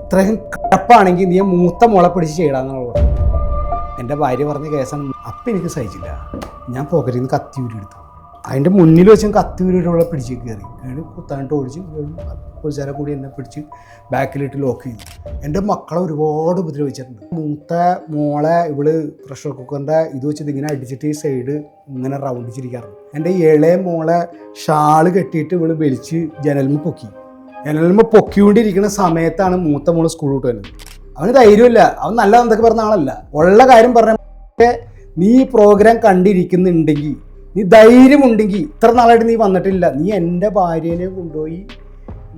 ഇത്രയും കടപ്പാണെങ്കിൽ നീ മൂത്ത മോളെ പിടിച്ച് ചെയ്യടാന്നുള്ള പറഞ്ഞു. എൻ്റെ ഭാര്യ പറഞ്ഞ കേസാണ്. അപ്പം എനിക്ക് സഹിച്ചില്ല. ഞാൻ പോക്കറ്റിൽ നിന്ന് കത്തി ഊരിയെടുത്തു. അതിൻ്റെ മുന്നിൽ വെച്ച് കത്തി ഊരിയുള്ള പിടിച്ച് കയറി കുത്താനിട്ട് ഓടിച്ച് പോലീസുകാരെ കൂടി എന്നെ പിടിച്ച് ബാക്കിലിട്ട് ലോക്ക് ചെയ്തു. എൻ്റെ മക്കളെ ഒരുപാട് ഉപദ്രവിച്ചിട്ടുണ്ട്. മൂത്ത മോളെ ഇവള് പ്രഷർ കുക്കറിൻ്റെ ഇത് വെച്ചിട്ട് ഇങ്ങനെ അടിച്ചിട്ട് ഈ സൈഡ് ഇങ്ങനെ റൗണ്ടിച്ചിരിക്കാറുണ്ട്. എൻ്റെ ഇളയ മോളെ ഷാള് കെട്ടിയിട്ട് ഇവള് വലിച്ച് ജനൽമ പൊക്കി. ജനൽമ പൊക്കിക്കൊണ്ടിരിക്കുന്ന സമയത്താണ് മൂത്ത മോള് സ്കൂൾ വിട്ട് വരുന്നത്. അവന് ധൈര്യമില്ല. അവൻ നല്ല എന്തൊക്കെ പറഞ്ഞ ആളല്ല. ഉള്ള കാര്യം പറഞ്ഞ നീ ഈ പ്രോഗ്രാം കണ്ടിരിക്കുന്നുണ്ടെങ്കിൽ, നീ ധൈര്യമുണ്ടെങ്കിൽ, ഇത്ര നാളായിട്ട് നീ വന്നിട്ടില്ല, നീ എൻ്റെ ഭാര്യനെ കൊണ്ടുപോയി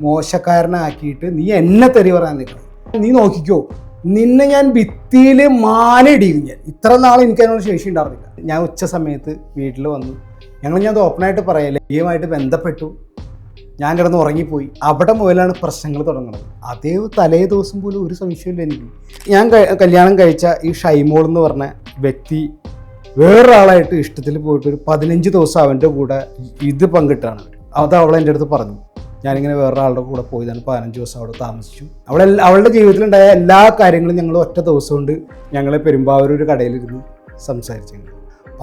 മോശക്കാരനാക്കിയിട്ട് നീ എന്നെ തെറി പറയാൻ നിൽക്കണം. നീ നോക്കിക്കോ, നിന്നെ ഞാൻ ഭിത്തിയിൽ മാലയിടിക്കും. ഞാൻ ഇത്ര നാൾ എനിക്ക് അതിനുള്ള ശേഷി ഉണ്ടായിരുന്നില്ല. ഞാൻ ഉച്ച സമയത്ത് വീട്ടിൽ വന്നു. ഞാൻ ഓപ്പണായിട്ട് പറയാം, ലൈംഗികമായിട്ട് ബന്ധപ്പെട്ടു. ഞാൻ കിടന്ന് ഉറങ്ങിപ്പോയി. അവിടെ മുതലാണ് പ്രശ്നങ്ങൾ തുടങ്ങുന്നത്. അതേ തലേ ദിവസം പോലും ഒരു സംശയമില്ല എനിക്ക്. ഞാൻ കല്യാണം കഴിച്ച ഈ ഷൈമോൾ എന്ന് പറഞ്ഞ വ്യക്തി വേറൊരാളായിട്ട് ഇഷ്ടത്തിൽ പോയിട്ട് ഒരു 15 ദിവസം അവൻ്റെ കൂടെ ഇത് പങ്കിട്ടാണ്. അത് അവൾ എൻ്റെ അടുത്ത് പറഞ്ഞു. ഞാനിങ്ങനെ വേറൊരാളുടെ കൂടെ പോയതാണ്. 15 ദിവസം അവിടെ താമസിച്ചു. അവളുടെ ജീവിതത്തിലുണ്ടായ എല്ലാ കാര്യങ്ങളും ഞങ്ങൾ ഒറ്റ ദിവസം കൊണ്ട് ഞങ്ങൾ പെരുമ്പാവൂർ ഒരു കടയിലിരുന്ന് സംസാരിച്ചു.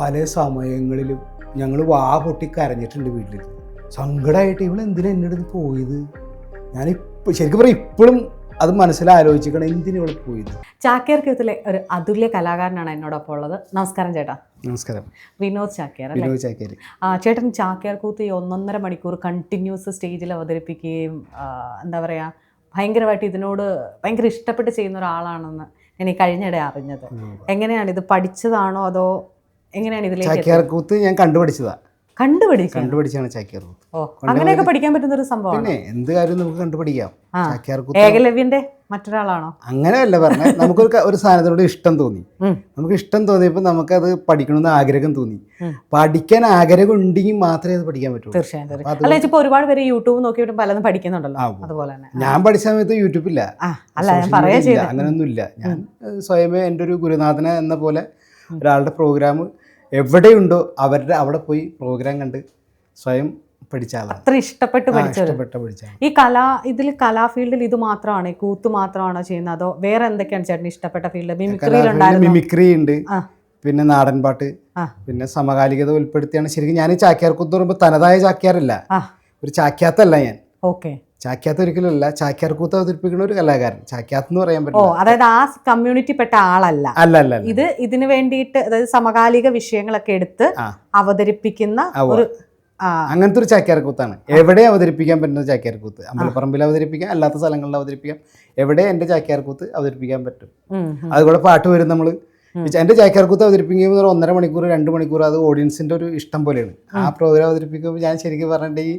പല സമയങ്ങളിലും ഞങ്ങൾ വാ പൊട്ടി കരഞ്ഞിട്ടുണ്ട് വീട്ടിലിരുന്ന്. സങ്കടമായിട്ട് ഇവളെന്തിനാ എൻ്റെ അടുത്ത് പോയത്? ഞാനിപ്പോൾ ശരിക്കും പറയാം ഇപ്പോഴും അത് മനസ്സിലാലോചിക്കണം, എന്തിനാ ഇവിടെ പോയത്. ചാക്യാർ കൂത്തിലെ ഒരു അതുല്യ കലാകാരനാണ് എന്നോടൊപ്പം ഉള്ളത്. നമസ്കാരം ചേട്ടാ. നമസ്കാരം. വിനോദ് ചാക്യാർ. വിനോദ് ചാക്യാർ. ചേട്ടൻ ചാക്യാർ കൂത്ത് ഈ 1.5 മണിക്കൂർ കണ്ടിന്യൂസ് സ്റ്റേജിൽ അവതരിപ്പിക്കുകയും എന്താ പറയുക, ഭയങ്കരമായിട്ട് ഇതിനോട് ഭയങ്കര ഇഷ്ടപ്പെട്ട് ചെയ്യുന്ന ഒരാളാണെന്ന് ഞാൻ ഈ കഴിഞ്ഞിടെ അറിഞ്ഞത്. എങ്ങനെയാണ് ഇത് പഠിച്ചതാണോ അതോ എങ്ങനെയാണ് ഇതിലേക്ക്? ചാക്യാർ കൂത്ത് ഞാൻ കണ്ടുപിടിച്ചാണ് ചാക്യാർ കൂത്ത്. അങ്ങനെയൊക്കെ പഠിക്കാൻ പറ്റുന്ന ഒരു സംഭവം. പിന്നെ എന്ത് കാര്യം നമുക്ക് കണ്ടുപിടിക്കാം. ചാക്യാർ കൂത്ത് ഏകലവ്യന്റെ മറ്റൊരാളാണോ? അങ്ങനെയല്ല പറഞ്ഞത്. നമുക്കൊരു ഒരു സാധനത്തിനോട് ഇഷ്ടം തോന്നി. നമുക്ക് ഇഷ്ടം തോന്നിയപ്പോൾ നമുക്കത് പഠിക്കണമെന്ന് ആഗ്രഹം തോന്നി. പഠിക്കാൻ ആഗ്രഹം ഉണ്ടെങ്കിൽ മാത്രമേ അത് പഠിക്കാൻ പറ്റൂ. തീർച്ചയായും. അല്ല, ഇപ്പൊ ഒരുപാട് പേര് യൂട്യൂബ് നോക്കിയിട്ട് പലതും പഠിക്കുന്നുണ്ടല്ലോ. അതുപോലെ തന്നെ ഞാൻ പഠിച്ച സമയത്ത് യൂട്യൂബില്ല, അങ്ങനെയൊന്നുമില്ല. ഞാൻ സ്വയമേ എൻ്റെ ഒരു ഗുരുനാഥന എന്ന പോലെ ഒരാളുടെ പ്രോഗ്രാം എവിടെയുണ്ടോ അവിടെ പോയി പ്രോഗ്രാം കണ്ട് സ്വയം പഠിച്ചാൽ അത്ര ഇഷ്ടപ്പെട്ട് പഠിച്ചാൽ. ഈ കലാ ഫീൽഡിൽ ഇത് മാത്രമാണ്, കൂത്ത് മാത്രമാണോ ചെയ്യുന്നത് അതോ വേറെ എന്തൊക്കെയാണ് ചേട്ടന് ഇഷ്ടപ്പെട്ട ഫീൽഡ്? മിമിക്രി ഉണ്ട്, പിന്നെ നാടൻ പാട്ട്, പിന്നെ സമകാലികത ഉൾപ്പെടുത്തിയാണ്. ശരിക്കും ഞാൻ ചാക്യാർ കൂത്ത് പറയുമ്പോൾ തനതായ ചാക്യാരല്ല, ഒരു ചാക്യാത്തല്ല ഞാൻ. ഓക്കെ. ചാക്യാത്ത് ഒരിക്കലും അല്ല. ചാക്യാർ കൂത്ത് അവതരിപ്പിക്കുന്ന ഒരു കലാകാരൻ. ചാക്യാത്ത് എന്ന് പറയാൻ പറ്റില്ല. അതായത് ആ കമ്മ്യൂണിറ്റി പെട്ട ആളല്ല. അല്ല. ഇതിന് വേണ്ടിയിട്ട് അതായത് സമകാലിക വിഷയങ്ങളൊക്കെ എടുത്ത് അവതരിപ്പിക്കുന്ന ഒരു അങ്ങനത്തെ ഒരു ചാക്യാർ കൂത്താണ്. എവിടെ അവതരിപ്പിക്കാൻ പറ്റുന്ന ചാക്യാർ കൂത്ത്. അമ്പലപ്പറമ്പിൽ അവതരിപ്പിക്കാം, അല്ലാത്ത സ്ഥലങ്ങളിൽ അവതരിപ്പിക്കാം. എവിടെ എൻ്റെ ചാക്യാർ കൂത്ത് അവതരിപ്പിക്കാൻ പറ്റും. അതുപോലെ പാട്ട് വരും. നമ്മൾ എൻ്റെ ചാക്യാർ കൂത്ത് അവതരിപ്പിക്കുമ്പോൾ 1.5 മണിക്കൂർ 2 മണിക്കൂർ അത് ഓഡിയൻസിൻ്റെ ഒരു ഇഷ്ടം പോലെയാണ്. ആ പ്രോഗ്രാം അവതരിപ്പിക്കുമ്പോൾ ഞാൻ ശരിക്കും പറഞ്ഞിട്ട് ഈ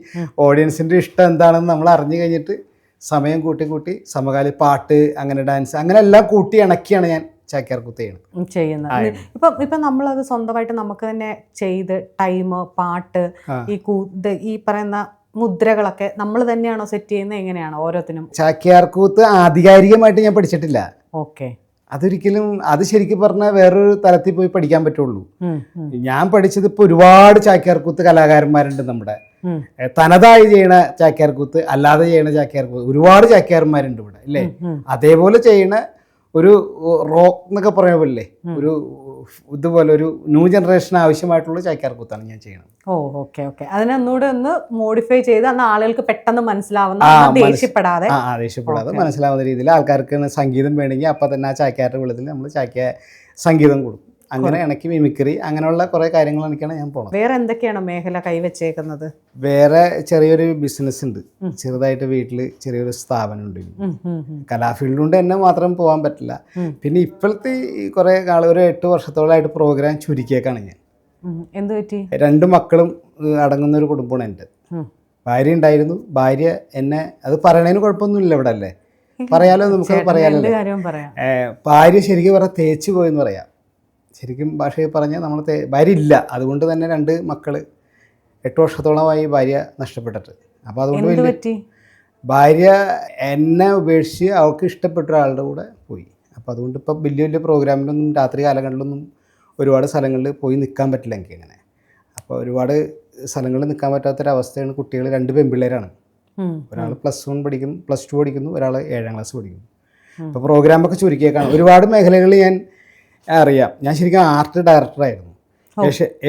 ഓഡിയൻസിൻ്റെ ഇഷ്ടം എന്താണെന്ന് നമ്മൾ അറിഞ്ഞു കഴിഞ്ഞിട്ട് സമയം കൂട്ടി സമകാലി പാട്ട്, അങ്ങനെ ഡാൻസ്, അങ്ങനെ എല്ലാം കൂട്ടി ഇണക്കിയാണ് ഞാൻ ചാക്യാർ കൂത്ത് ചെയ്യുന്നത്. ഇപ്പം നമ്മളത് സ്വന്തമായിട്ട് നമുക്ക് തന്നെ ചെയ്ത് ടൈം, പാട്ട്, ഈ പറയുന്ന മുദ്രകളൊക്കെ നമ്മൾ തന്നെയാണോ സെറ്റ് ചെയ്യുന്നത്? എങ്ങനെയാണോ ഓരോത്തിനും? ചാക്യാർ കൂത്ത് ആധികാരികമായിട്ട് ഞാൻ പഠിച്ചിട്ടില്ല. ഓക്കെ. അതൊരിക്കലും അത് ശരിക്കും പറഞ്ഞാൽ വേറൊരു തലത്തിൽ പോയി പഠിക്കാൻ പറ്റുള്ളൂ. ഞാൻ പഠിച്ചത് ഇപ്പോൾ ഒരുപാട് ചാക്യാർ കൂത്ത് കലാകാരന്മാരുണ്ട് നമ്മുടെ. തനതായി ചെയ്യണ ചാക്യാർ കൂത്ത്, അല്ലാതെ ചെയ്യണ ചാക്യാർ കൂത്ത്, ഒരുപാട് ചാക്യാർമാരുണ്ട് ഇവിടെ അല്ലേ. അതേപോലെ ചെയ്യണ ഒരു റോക്ക് എന്നൊക്കെ പറയുന്ന പോലെ ഒരു ഇതുപോലെ ഒരു ന്യൂ ജനറേഷൻ ആവശ്യമായിട്ടുള്ള ചാക്യാർ കൂത്താണ് ഞാൻ ചെയ്യണത്. ഓക്കെ. അതിനൊന്നുകൂടെ ഒന്ന് മോഡിഫൈ ചെയ്ത് അന്ന് ആളുകൾക്ക് പെട്ടെന്ന് മനസ്സിലാവുന്ന, ദേഷ്യപ്പെടാതെ മനസ്സിലാവുന്ന രീതിയിൽ ആൾക്കാർക്ക് സംഗീതം വേണമെങ്കിൽ അപ്പം തന്നെ ആ ചാക്യാരുടെ വെള്ളത്തിൽ നമ്മൾ സംഗീതം കൊടുക്കും. അങ്ങനെ ഇണക്കി മിമിക്രി, അങ്ങനെയുള്ള കുറേ കാര്യങ്ങൾ എനിക്കാണ് ഞാൻ പോണത്. വേറെ എന്തൊക്കെയാണ് മേഖല കൈവച്ചേക്കുന്നത്? വേറെ ചെറിയൊരു ബിസിനസ് ഉണ്ട്, ചെറുതായിട്ട് വീട്ടിൽ ചെറിയൊരു സ്ഥാപനം ഉണ്ട്. കലാഫീൽഡ് കൊണ്ട് എന്നെ മാത്രം പോകാൻ പറ്റില്ല. പിന്നെ ഇപ്പോഴത്തെ കുറേ ഒരു 8 വർഷത്തോളമായിട്ട് പ്രോഗ്രാം ചുരുക്കിയേക്കാണ് ഞാൻ. എന്ത് പറ്റി? 2 മക്കളും അടങ്ങുന്ന ഒരു കുടുംബമാണ് എൻ്റെ. ഭാര്യ ഉണ്ടായിരുന്നു. ഭാര്യ എന്നെ, അത് പറയണതിന് കുഴപ്പമൊന്നുമില്ല ഇവിടെ അല്ലേ, പറയാലോ, നമുക്ക് പറയാലോ. ഭാര്യ ശരിക്കും പറഞ്ഞാൽ തേച്ച് പോയെന്ന് പറയാം. ശരിക്കും ഭാഷയിൽ പറഞ്ഞാൽ നമ്മൾ ഭാര്യ ഇല്ല. അതുകൊണ്ട് തന്നെ 2 മക്കൾ 8 വർഷത്തോളമായി ഭാര്യ നഷ്ടപ്പെട്ടിട്ട്. അപ്പോൾ അതുകൊണ്ട് ഭാര്യ എന്നെ ഉപേക്ഷിച്ച് അവൾക്ക് ഇഷ്ടപ്പെട്ട ഒരാളുടെ കൂടെ പോയി. അപ്പോൾ അതുകൊണ്ട് ഇപ്പോൾ വലിയ പ്രോഗ്രാമിലൊന്നും രാത്രി കാലങ്ങളിലൊന്നും ഒരുപാട് സ്ഥലങ്ങളിൽ പോയി നിൽക്കാൻ പറ്റില്ല എനിക്ക് അങ്ങനെ. അപ്പോൾ ഒരുപാട് സ്ഥലങ്ങളിൽ നിൽക്കാൻ പറ്റാത്തൊരവസ്ഥയാണ്. കുട്ടികൾ 2 പെൺപിള്ളേരാണ്. ഒരാൾ +1 പഠിക്കുന്നു, +2 പഠിക്കുന്നു, ഒരാൾ 7ാം ക്ലാസ് പഠിക്കുന്നു. ഇപ്പോൾ പ്രോഗ്രാമൊക്കെ ചുരുക്കിയേക്കാണ്. ഒരുപാട് മേഖലകളിൽ ഞാൻ അറിയാം. ഞാൻ ശരിക്കും ആർട്ട് ഡയറക്ടറായിരുന്നു.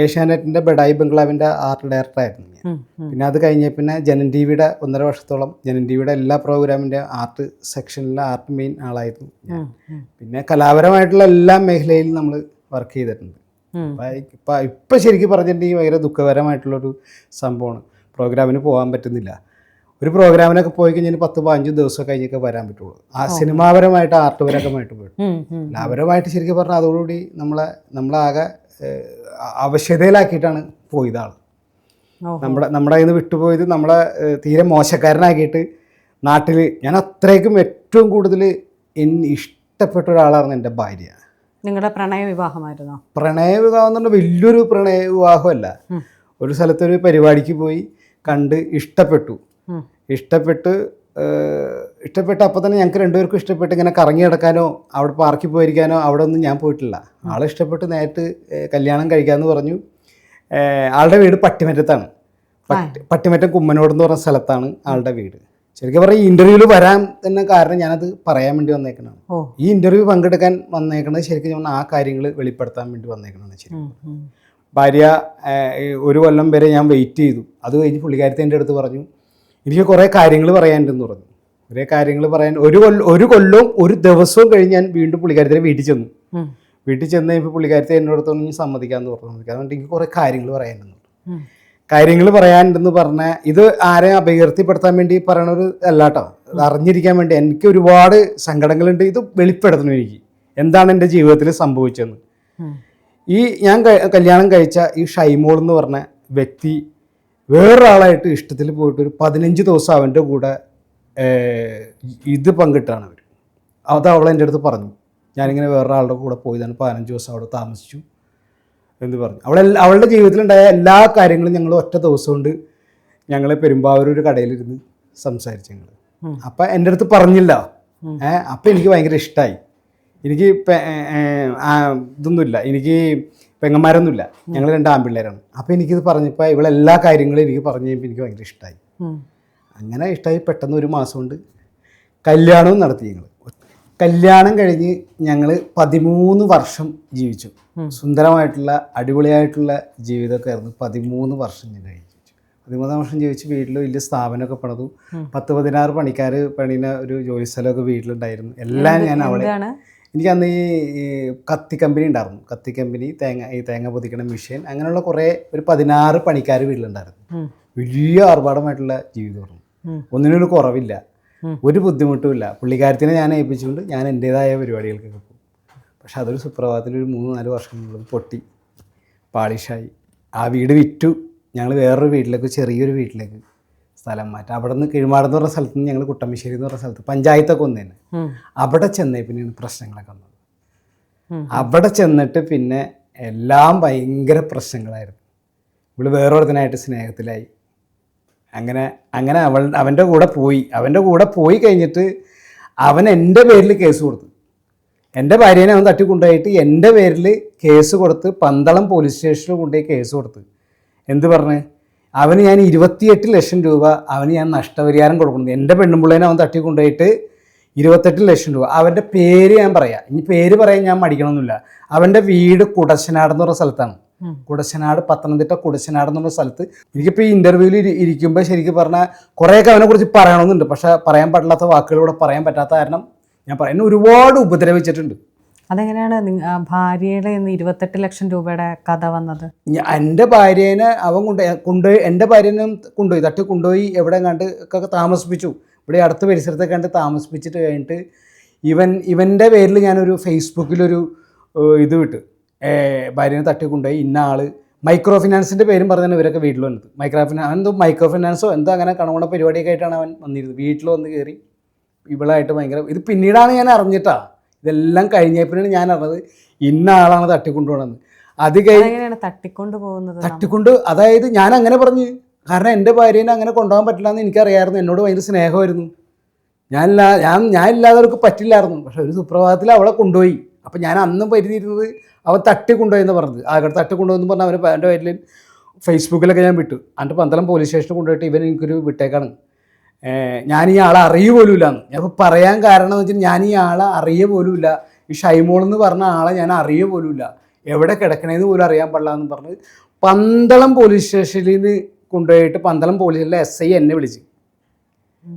ഏഷ്യാനെറ്റിൻ്റെ ബഡായി ബംഗ്ലാവിൻ്റെ ആർട്ട് ഡയറക്ടറായിരുന്നു ഞാൻ. പിന്നെ അത് കഴിഞ്ഞ പിന്നെ ജനൻ ടി വിയുടെ 1.5 വർഷത്തോളം ജനൻ ടി വിയുടെ എല്ലാ പ്രോഗ്രാമിൻ്റെ ആർട്ട് സെക്ഷനിലെ ആർട്ട് മെയിൻ ആളായിരുന്നു ഞാൻ. പിന്നെ കലാപരമായിട്ടുള്ള എല്ലാ മേഖലയിലും നമ്മൾ വർക്ക് ചെയ്തിട്ടുണ്ട്. ഇപ്പം ശരിക്കും പറഞ്ഞിട്ടുണ്ടെങ്കിൽ ഭയങ്കര ദുഃഖകരമായിട്ടുള്ളൊരു സംഭവമാണ്. പ്രോഗ്രാമിന് പോകാൻ പറ്റുന്നില്ല. ഒരു പ്രോഗ്രാമിനൊക്കെ പോയി കഴിഞ്ഞാൽ 10-15 ദിവസം കഴിഞ്ഞൊക്കെ വരാൻ പറ്റുള്ളൂ. ആ സിനിമാപരമായിട്ട് ആർട്ട്പരമായിട്ട് പോയിട്ട് ലാഭപരമായിട്ട് ശരിക്കും പറഞ്ഞാൽ അതോടുകൂടി നമ്മളാകെ ആവശ്യതയിലാക്കിയിട്ടാണ് പോയത് ആൾ. നമ്മുടെ കയ്യിൽ നിന്ന് വിട്ടുപോയത് നമ്മളെ തീരെ മോശക്കാരനാക്കിയിട്ട് നാട്ടിൽ ഞാൻ അത്രയ്ക്കും ഏറ്റവും കൂടുതൽ ഇഷ്ടപ്പെട്ട ഒരാളായിരുന്നു എൻ്റെ ഭാര്യ. നിങ്ങളുടെ പ്രണയ വിവാഹമായിരുന്നോ? പ്രണയ വിവാഹം എന്ന് പറഞ്ഞാൽ വലിയൊരു പ്രണയ വിവാഹമല്ല. ഒരു സ്ഥലത്തൊരു പരിപാടിക്ക് പോയി കണ്ട് ഇഷ്ടപ്പെട്ടു അപ്പോൾ തന്നെ ഞങ്ങൾക്ക് രണ്ടുപേർക്കും ഇഷ്ടപ്പെട്ട് ഇങ്ങനെ കറങ്ങി നടക്കാനോ അവിടെ പാർക്കിൽ പോയിരിക്കാനോ അവിടെ ഒന്നും ഞാൻ പോയിട്ടില്ല. ആളെ ഇഷ്ടപ്പെട്ട് നേരിട്ട് കല്യാണം കഴിക്കാമെന്ന് പറഞ്ഞു. ആളുടെ വീട് പട്ടിമറ്റത്താണ്. പട്ടിമറ്റം കുമ്മനോട് എന്ന് പറഞ്ഞ സ്ഥലത്താണ് ആളുടെ വീട്. ശരിക്കും പറഞ്ഞാൽ ഈ ഇൻ്റർവ്യൂവിൽ വരാൻ തന്നെ കാരണം ഞാനത് പറയാൻ വേണ്ടി വന്നേക്കണതാണ്. ഈ ഇൻ്റർവ്യൂ പങ്കെടുക്കാൻ വന്നേക്കണത് ശരിക്കും ഞാൻ ആ കാര്യങ്ങൾ വെളിപ്പെടുത്താൻ വേണ്ടി വന്നേക്കണതാണ്. ശരിക്കും ഭാര്യ 1 കൊല്ലം വരെ ഞാൻ വെയിറ്റ് ചെയ്തു. അത് കഴിഞ്ഞ് പുള്ളിക്കാരത്തി എൻ്റെ അടുത്ത് പറഞ്ഞു എനിക്ക് കുറേ കാര്യങ്ങൾ പറയാനുണ്ടെന്ന് പറഞ്ഞു. കുറേ കാര്യങ്ങൾ പറയാൻ ഒരു കൊല്ലവും 1 ദിവസവും കഴിഞ്ഞ് ഞാൻ വീണ്ടും പുള്ളിക്കാരത്തിൻ്റെ വീട്ടിൽ ചെന്നു കഴിഞ്ഞപ്പോൾ പുള്ളിക്കാരത്തി എന്നോട് അടുത്തൊന്നും സമ്മതിക്കാമെന്ന് പറഞ്ഞു. അതുകൊണ്ട് എനിക്ക് കുറേ കാര്യങ്ങൾ പറയാനുണ്ടെന്ന് പറഞ്ഞാൽ ഇത് ആരെയും അപകീർത്തിപ്പെടുത്താൻ വേണ്ടി പറയണൊരു അല്ല കേട്ടോ. അത് അറിഞ്ഞിരിക്കാൻ വേണ്ടി എനിക്ക് ഒരുപാട് സങ്കടങ്ങളുണ്ട്. ഇത് വെളിപ്പെടുത്തണം എനിക്ക് എന്താണ് എൻ്റെ ജീവിതത്തിൽ സംഭവിച്ചതെന്ന്. ഈ ഞാൻ കല്യാണം കഴിച്ച ഈ ഷൈമോൾ എന്ന് പറഞ്ഞ വ്യക്തി വേറൊരാളായിട്ട് ഇഷ്ടത്തിൽ പോയിട്ട് ഒരു 15 ദിവസം അവൻ്റെ കൂടെ ഇത് പങ്കിട്ടാണ് അവർ. അത് അവൾ എൻ്റെ അടുത്ത് പറഞ്ഞു ഞാനിങ്ങനെ വേറൊരാളുടെ കൂടെ പോയതാണ്, 15 ദിവസം അവിടെ താമസിച്ചു എന്ന് പറഞ്ഞു. അവളുടെ ജീവിതത്തിലുണ്ടായ എല്ലാ കാര്യങ്ങളും ഞങ്ങൾ ഒറ്റ ദിവസം കൊണ്ട് ഞങ്ങൾ പെരുമ്പാവൂർ ഒരു കടയിലിരുന്ന് സംസാരിച്ചു ഞങ്ങൾ. അപ്പം എൻ്റെ അടുത്ത് പറഞ്ഞില്ല. അപ്പം എനിക്ക് ഭയങ്കര ഇഷ്ടമായി. എനിക്ക് ഇതൊന്നുമില്ല, എനിക്ക് പെങ്ങന്മാരൊന്നുമില്ല, ഞങ്ങൾ 2 ആൺപിള്ളേരാണ്. അപ്പോൾ എനിക്കിത് പറഞ്ഞപ്പോൾ ഇവളെല്ലാ കാര്യങ്ങളും എനിക്ക് പറഞ്ഞു കഴിഞ്ഞപ്പോൾ എനിക്ക് ഭയങ്കര ഇഷ്ടമായി. അങ്ങനെ ഇഷ്ടമായി പെട്ടെന്ന് 1 മാസം കൊണ്ട് കല്യാണവും നടത്തി. കല്യാണം കഴിഞ്ഞ് ഞങ്ങൾ 13 വർഷം ജീവിച്ചു. സുന്ദരമായിട്ടുള്ള അടിപൊളിയായിട്ടുള്ള ജീവിതമൊക്കെ ആയിരുന്നു. 13 വർഷം ഞാൻ ജീവിച്ചു. 13 വർഷം ജീവിച്ച് വീട്ടിൽ വലിയ സ്ഥാപനമൊക്കെ പണിതു. 10-16 പണിക്കാർ പണിയുന്ന ഒരു ജോലി സ്ഥലമൊക്കെ വീട്ടിലുണ്ടായിരുന്നു. എല്ലാം ഞാൻ അവിടെ എനിക്ക് അന്ന് ഈ കത്തി കമ്പനി ഉണ്ടായിരുന്നു. കത്തി കമ്പനി, തേങ്ങ പൊതിക്കണ മെഷീൻ, അങ്ങനെയുള്ള കുറേ ഒരു 16 പണിക്കാർ വീട്ടിലുണ്ടായിരുന്നു. വലിയ ആർഭാടമായിട്ടുള്ള ജീവിതമായിരുന്നു. ഒന്നിനൊരു കുറവില്ല, ഒരു ബുദ്ധിമുട്ടുമില്ല. പുള്ളിക്കാരത്തിനെ ഞാൻ ഏൽപ്പിച്ചുകൊണ്ട് ഞാൻ എൻ്റേതായ പരിപാടികൾക്കൊക്കെ പോകും. പക്ഷെ അതൊരു സുപ്രഭാതത്തിൽ ഒരു 3-4 വർഷങ്ങളിൽ പൊട്ടി പാളിഷായി. ആ വീട് വിറ്റു. ഞങ്ങൾ വേറൊരു വീട്ടിലേക്ക്, ചെറിയൊരു വീട്ടിലേക്ക് സ്ഥലം മാറ്റാം. അവിടെ നിന്ന് കിഴിമാടെന്ന് പറഞ്ഞ സ്ഥലത്ത് നിന്ന് ഞങ്ങൾ കുട്ടമ്പശ്ശേരി എന്ന് പറഞ്ഞ സ്ഥലത്ത് പഞ്ചായത്തൊക്കെ ഒന്ന് തന്നെ അവിടെ ചെന്നേ പിന്നെയാണ് പ്രശ്നങ്ങളൊക്കെ വന്നത്. അവിടെ ചെന്നിട്ട് പിന്നെ എല്ലാം ഭയങ്കര പ്രശ്നങ്ങളായിരുന്നു. ഇവള് വേറൊരുത്തനായിട്ട് സ്നേഹത്തിലായി. അങ്ങനെ അവൻ്റെ കൂടെ പോയി കഴിഞ്ഞിട്ട് അവൻ എൻ്റെ പേരിൽ കേസ് കൊടുത്തു. എൻ്റെ ഭാര്യേനെ അവൻ തട്ടിക്കൊണ്ടുപോയിട്ട് എൻ്റെ പേരിൽ കേസ് കൊടുത്ത് പന്തളം പോലീസ് സ്റ്റേഷനിൽ കൊണ്ടുപോയി കേസ് കൊടുത്ത്. എന്ത് പറഞ്ഞ് അവന് ഞാൻ 28 ലക്ഷം രൂപ അവന് ഞാൻ നഷ്ടപരിഹാരം കൊടുക്കുന്നത്. എൻ്റെ പെണ്ണുമ്പിള്ളേനെ അവൻ തട്ടിക്കൊണ്ടുപോയിട്ട് 28 ലക്ഷം രൂപ. അവൻ്റെ പേര് ഞാൻ പറയാം, ഇനി പേര് പറയാൻ ഞാൻ മടിക്കണമെന്നില്ല. അവൻ്റെ വീട് കുടശനാട് എന്ന് പറഞ്ഞ സ്ഥലത്താണ്. കുടശനാട്, പത്തനംതിട്ട കുടശനാട് എന്നുള്ള സ്ഥലത്ത്. എനിക്കിപ്പോൾ ഈ ഇൻ്റർവ്യൂവിൽ ഇരിക്കുമ്പോൾ ശരിക്കും പറഞ്ഞാൽ കുറേയൊക്കെ അവനെക്കുറിച്ച് പറയണമെന്നുണ്ട്. പക്ഷേ പറയാൻ പാടില്ലാത്ത വാക്കുകളിലൂടെ പറയാൻ പറ്റാത്ത കാരണം ഞാൻ പറയാം. എന്നെ ഒരുപാട് ഉപദ്രവിച്ചിട്ടുണ്ട്. അതെങ്ങനെയാണ് ഭാര്യയുടെ 28 ലക്ഷം രൂപയുടെ കഥ വന്നത്? എൻ്റെ ഭാര്യേനെ അവൻ കൊണ്ടുപോയി എൻ്റെ ഭാര്യേനെ കൊണ്ടുപോയി എവിടെ കണ്ട് ഒക്കെ താമസിപ്പിച്ചു. ഇവിടെ അടുത്ത പരിസരത്തെ കണ്ട് താമസിപ്പിച്ചിട്ട് കഴിഞ്ഞിട്ട് ഇവൻ്റെ പേരിൽ ഞാനൊരു ഫേസ്ബുക്കിലൊരു ഇത് വിട്ട് ഭാര്യനെ തട്ടിക്കൊണ്ടുപോയി ഇന്ന ആൾ മൈക്രോ ഫിനാൻസിൻ്റെ പേരും പറഞ്ഞാണ് ഇവരൊക്കെ വീട്ടിൽ വന്നത്. മൈക്രോ ഫിനാൻസോ എന്തോ അങ്ങനെ കണവണ പരിപാടിയൊക്കെ ആയിട്ടാണ് അവൻ വന്നിരുന്നത്. വീട്ടിൽ വന്ന് കയറി ഇവളായിട്ട് ഭയങ്കര ഇത് പിന്നീടാണ് ഞാൻ അറിഞ്ഞിട്ടാ. ഇതെല്ലാം കഴിഞ്ഞപ്പോഴാണ് ഞാൻ അറിഞ്ഞത് ഇന്ന ആളാണ് തട്ടിക്കൊണ്ടുപോകണമെന്ന്. അത് തട്ടിക്കൊണ്ട് അതായത് ഞാൻ അങ്ങനെ പറഞ്ഞു. കാരണം എൻ്റെ ഭാര്യേനെ അങ്ങനെ കൊണ്ടുപോകാൻ പറ്റില്ല എന്ന് എനിക്കറിയാമായിരുന്നു. എന്നോട് ഭയങ്കര സ്നേഹമായിരുന്നു. ഞാൻ ഇല്ലാതെ അവർക്ക് പറ്റില്ലായിരുന്നു. പക്ഷെ ഒരു സുപ്രഭാതത്തിൽ അവളെ കൊണ്ടുപോയി. അപ്പം ഞാൻ അന്നും കരുതിയിരുന്നത് അവൻ തട്ടിക്കൊണ്ടുപോയെന്ന് പറഞ്ഞത്. ആകെ തട്ടിക്കൊണ്ടുപോയെന്ന് പറഞ്ഞാൽ എൻ്റെ പേരിൽ ഫേസ്ബുക്കിലൊക്കെ ഞാൻ വിട്ടു. എന്നിട്ട് പന്തളം പോലീസ് സ്റ്റേഷനിൽ കൊണ്ടുപോയിട്ട് ഇവൻ എനിക്കൊരു വിട്ടേക്കാണ്, ഞാൻ ഈ ആളെ അറിയ പോലുമില്ല എന്ന്. ഞാൻ ഇപ്പോൾ പറയാൻ കാരണം എന്ന് വെച്ചാൽ ഞാൻ ഈ ആളെ അറിയ പോലുമില്ല. ഈ ഷൈമോൾ എന്ന് പറഞ്ഞ ആളെ ഞാൻ അറിയ പോലുമില്ല, എവിടെ കിടക്കണേന്ന് പോലും അറിയാൻ പാടില്ല എന്ന് പറഞ്ഞ് പന്തളം പോലീസ് സ്റ്റേഷനിൽ നിന്ന് കൊണ്ടുപോയിട്ട് പന്തളം പോലീസിലെ SI എന്നെ വിളിച്ച്,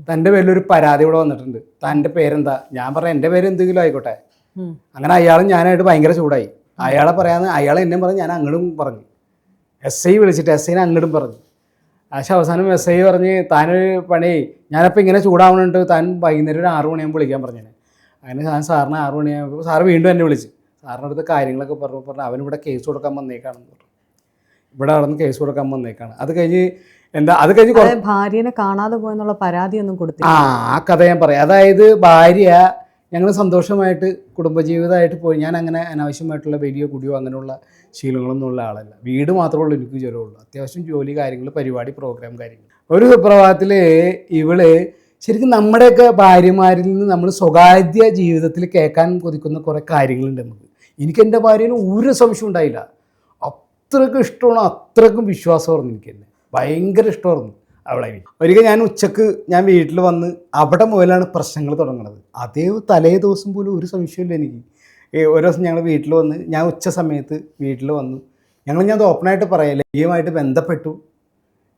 തൻ്റെ പേരിലൊരു പരാതി ഇവിടെ വന്നിട്ടുണ്ട്, തൻ്റെ പേരെന്താ? ഞാൻ പറഞ്ഞ എൻ്റെ പേര് എന്തെങ്കിലും ആയിക്കോട്ടെ. അങ്ങനെ അയാളും ഞാനായിട്ട് ഭയങ്കര ചൂടായി. അയാളെ പറയാന്ന് അയാൾ എന്നെ പറഞ്ഞ്, ഞാൻ അങ്ങോട്ടും പറഞ്ഞു. SI വിളിച്ചിട്ട് SIനെ അങ്ങോട്ടും പറഞ്ഞു. പക്ഷെ അവസാനം SI പറഞ്ഞ്, താനൊരു പണി, ഞാനപ്പോൾ ഇങ്ങനെ ചൂടാവണുണ്ട്, താൻ വൈകുന്നേരം ഒരു 6 മണിയാകുമ്പോൾ വിളിക്കാൻ പറഞ്ഞു. അങ്ങനെ ഞാൻ സാറിന് 6 മണിയാകുമ്പോൾ സാറ് വീണ്ടും എന്നെ വിളിച്ച് സാറിൻ്റെ അടുത്ത് കാര്യങ്ങളൊക്കെ പറഞ്ഞു. അവനിവിടെ കേസ് കൊടുക്കാൻ വന്നേക്കാണെന്ന് പറഞ്ഞു. ഇവിടെ നടന്ന് കേസ് കൊടുക്കാൻ വന്നേക്കാണ്. അത് കഴിഞ്ഞ് ഭാര്യനെ കാണാതെ പോയെന്നുള്ള പരാതിയൊന്നും കൊടുത്തില്ല. ആ കഥ ഞാൻ പറയാം. അതായത് ഭാര്യ, ഞങ്ങൾ സന്തോഷമായിട്ട് കുടുംബജീവിതമായിട്ട് പോയി. ഞാൻ അങ്ങനെ അനാവശ്യമായിട്ടുള്ള വലിയ കുടിയോ അങ്ങനെയുള്ള ശീലങ്ങളൊന്നും ഉള്ള ആളല്ല. വീട് മാത്രമേ ഉള്ളൂ എനിക്ക് ജ്വരമുള്ളൂ. അത്യാവശ്യം ജോലി കാര്യങ്ങൾ, പരിപാടി, പ്രോഗ്രാം കാര്യങ്ങൾ. ഒരു സുപ്രഭാതത്തിൽ ഇവള് ശരിക്കും നമ്മുടെയൊക്കെ ഭാര്യമാരിൽ നിന്ന് നമ്മൾ സ്വകാര്യ ജീവിതത്തിൽ കേൾക്കാൻ കൊതിക്കുന്ന കുറേ കാര്യങ്ങളുണ്ട് നമുക്ക്. എനിക്ക് എൻ്റെ ഭാര്യയിൽ ഒരു സംശയം ഉണ്ടായില്ല. അത്രയ്ക്കും ഇഷ്ടമാണ്, അത്രയ്ക്കും വിശ്വാസമായിരുന്നു എനിക്ക്. തന്നെ ഭയങ്കര ഇഷ്ടമായിരുന്നു അവളെ. ഒരിക്കൽ ഞാൻ ഉച്ചക്ക് ഞാൻ വീട്ടിൽ വന്ന് അവിടെ മുതലാണ് പ്രശ്നങ്ങൾ തുടങ്ങുന്നത്. അതേ തലേ ദിവസം പോലും ഒരു സംശയമില്ല എനിക്ക്. ഒരു ദിവസം ഞങ്ങൾ വീട്ടിൽ വന്ന്, ഞാൻ ഉച്ച സമയത്ത് വീട്ടിൽ വന്നു. ഞാനത് ഓപ്പണായിട്ട് പറയാം, ലൈംഗികമായിട്ട് ബന്ധപ്പെട്ടു.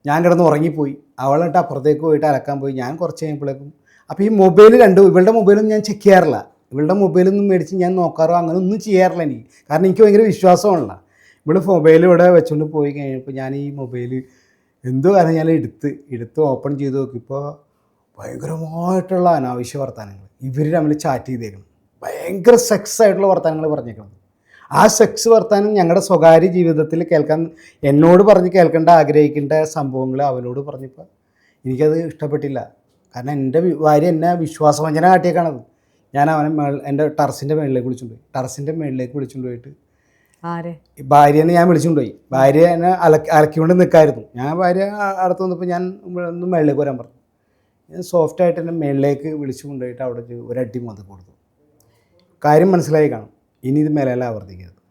ഞാൻ കിടന്ന് ഉറങ്ങിപ്പോയി. അവളിട്ട് അപ്പുറത്തേക്ക് പോയിട്ട് അലക്കാൻ പോയി. ഞാൻ കുറച്ച് കഴിയുമ്പോഴേക്കും അപ്പോൾ ഈ മൊബൈൽ ഇവളുടെ മൊബൈലൊന്നും ഞാൻ ചെക്ക് ചെയ്യാറില്ല. ഇവളുടെ മൊബൈലൊന്നും മേടിച്ച് ഞാൻ നോക്കാറോ അങ്ങനെ ഒന്നും ചെയ്യാറില്ല എനിക്ക്. കാരണം എനിക്ക് ഭയങ്കര വിശ്വാസമാണല്ലോ. ഇവള് മൊബൈൽ ഇവിടെ വെച്ചുകൊണ്ട് പോയി കഴിഞ്ഞപ്പോൾ ഞാൻ ഈ മൊബൈൽ എന്തോ കാരണം ഞാൻ എടുത്ത് ഓപ്പൺ ചെയ്ത് നോക്കിയപ്പോൾ ഭയങ്കരമായിട്ടുള്ള അനാവശ്യ വർത്തമാനങ്ങൾ ഇവർ തമ്മിൽ ചാറ്റ് ചെയ്തേക്കണം. ഭയങ്കര സെക്സ് ആയിട്ടുള്ള വർത്തമാനങ്ങൾ പറഞ്ഞേക്കണം. ആ സെക്സ് വർത്തമാനം ഞങ്ങളുടെ സ്വകാര്യ ജീവിതത്തിൽ കേൾക്കാൻ എന്നോട് പറഞ്ഞ് കേൾക്കേണ്ട ആഗ്രഹിക്കേണ്ട സംഭവങ്ങൾ അവനോട് പറഞ്ഞപ്പോൾ എനിക്കത് ഇഷ്ടപ്പെട്ടില്ല. കാരണം എൻ്റെ ഭാര്യ എന്നെ വിശ്വാസവഞ്ചന കാട്ടിയേക്കാണത്. ഞാൻ അവനെ എൻ്റെ ടെറസിൻ്റെ മേളിലേക്ക് വിളിച്ചുകൊണ്ട് പോയിട്ട് ഭാര്യനെ ഞാൻ വിളിച്ചുകൊണ്ടുപോയി. ഭാര്യ എന്നെ അലക്കിക്കൊണ്ട് നിൽക്കായിരുന്നു. ഞാൻ ഭാര്യ അടുത്ത് വന്നപ്പോൾ ഞാൻ ഒന്ന് മേളിലേക്ക് വരാൻ പറഞ്ഞു. ഞാൻ സോഫ്റ്റായിട്ട് എന്നെ മേളിലേക്ക് വിളിച്ചു കൊണ്ടുപോയിട്ട് അവിടെ ഒരടി മതി കൊടുത്തു. കാര്യം മനസ്സിലായി കാണും, ഇനി ഇത് മേലെല്ലാം ആവർത്തിക്കരുത്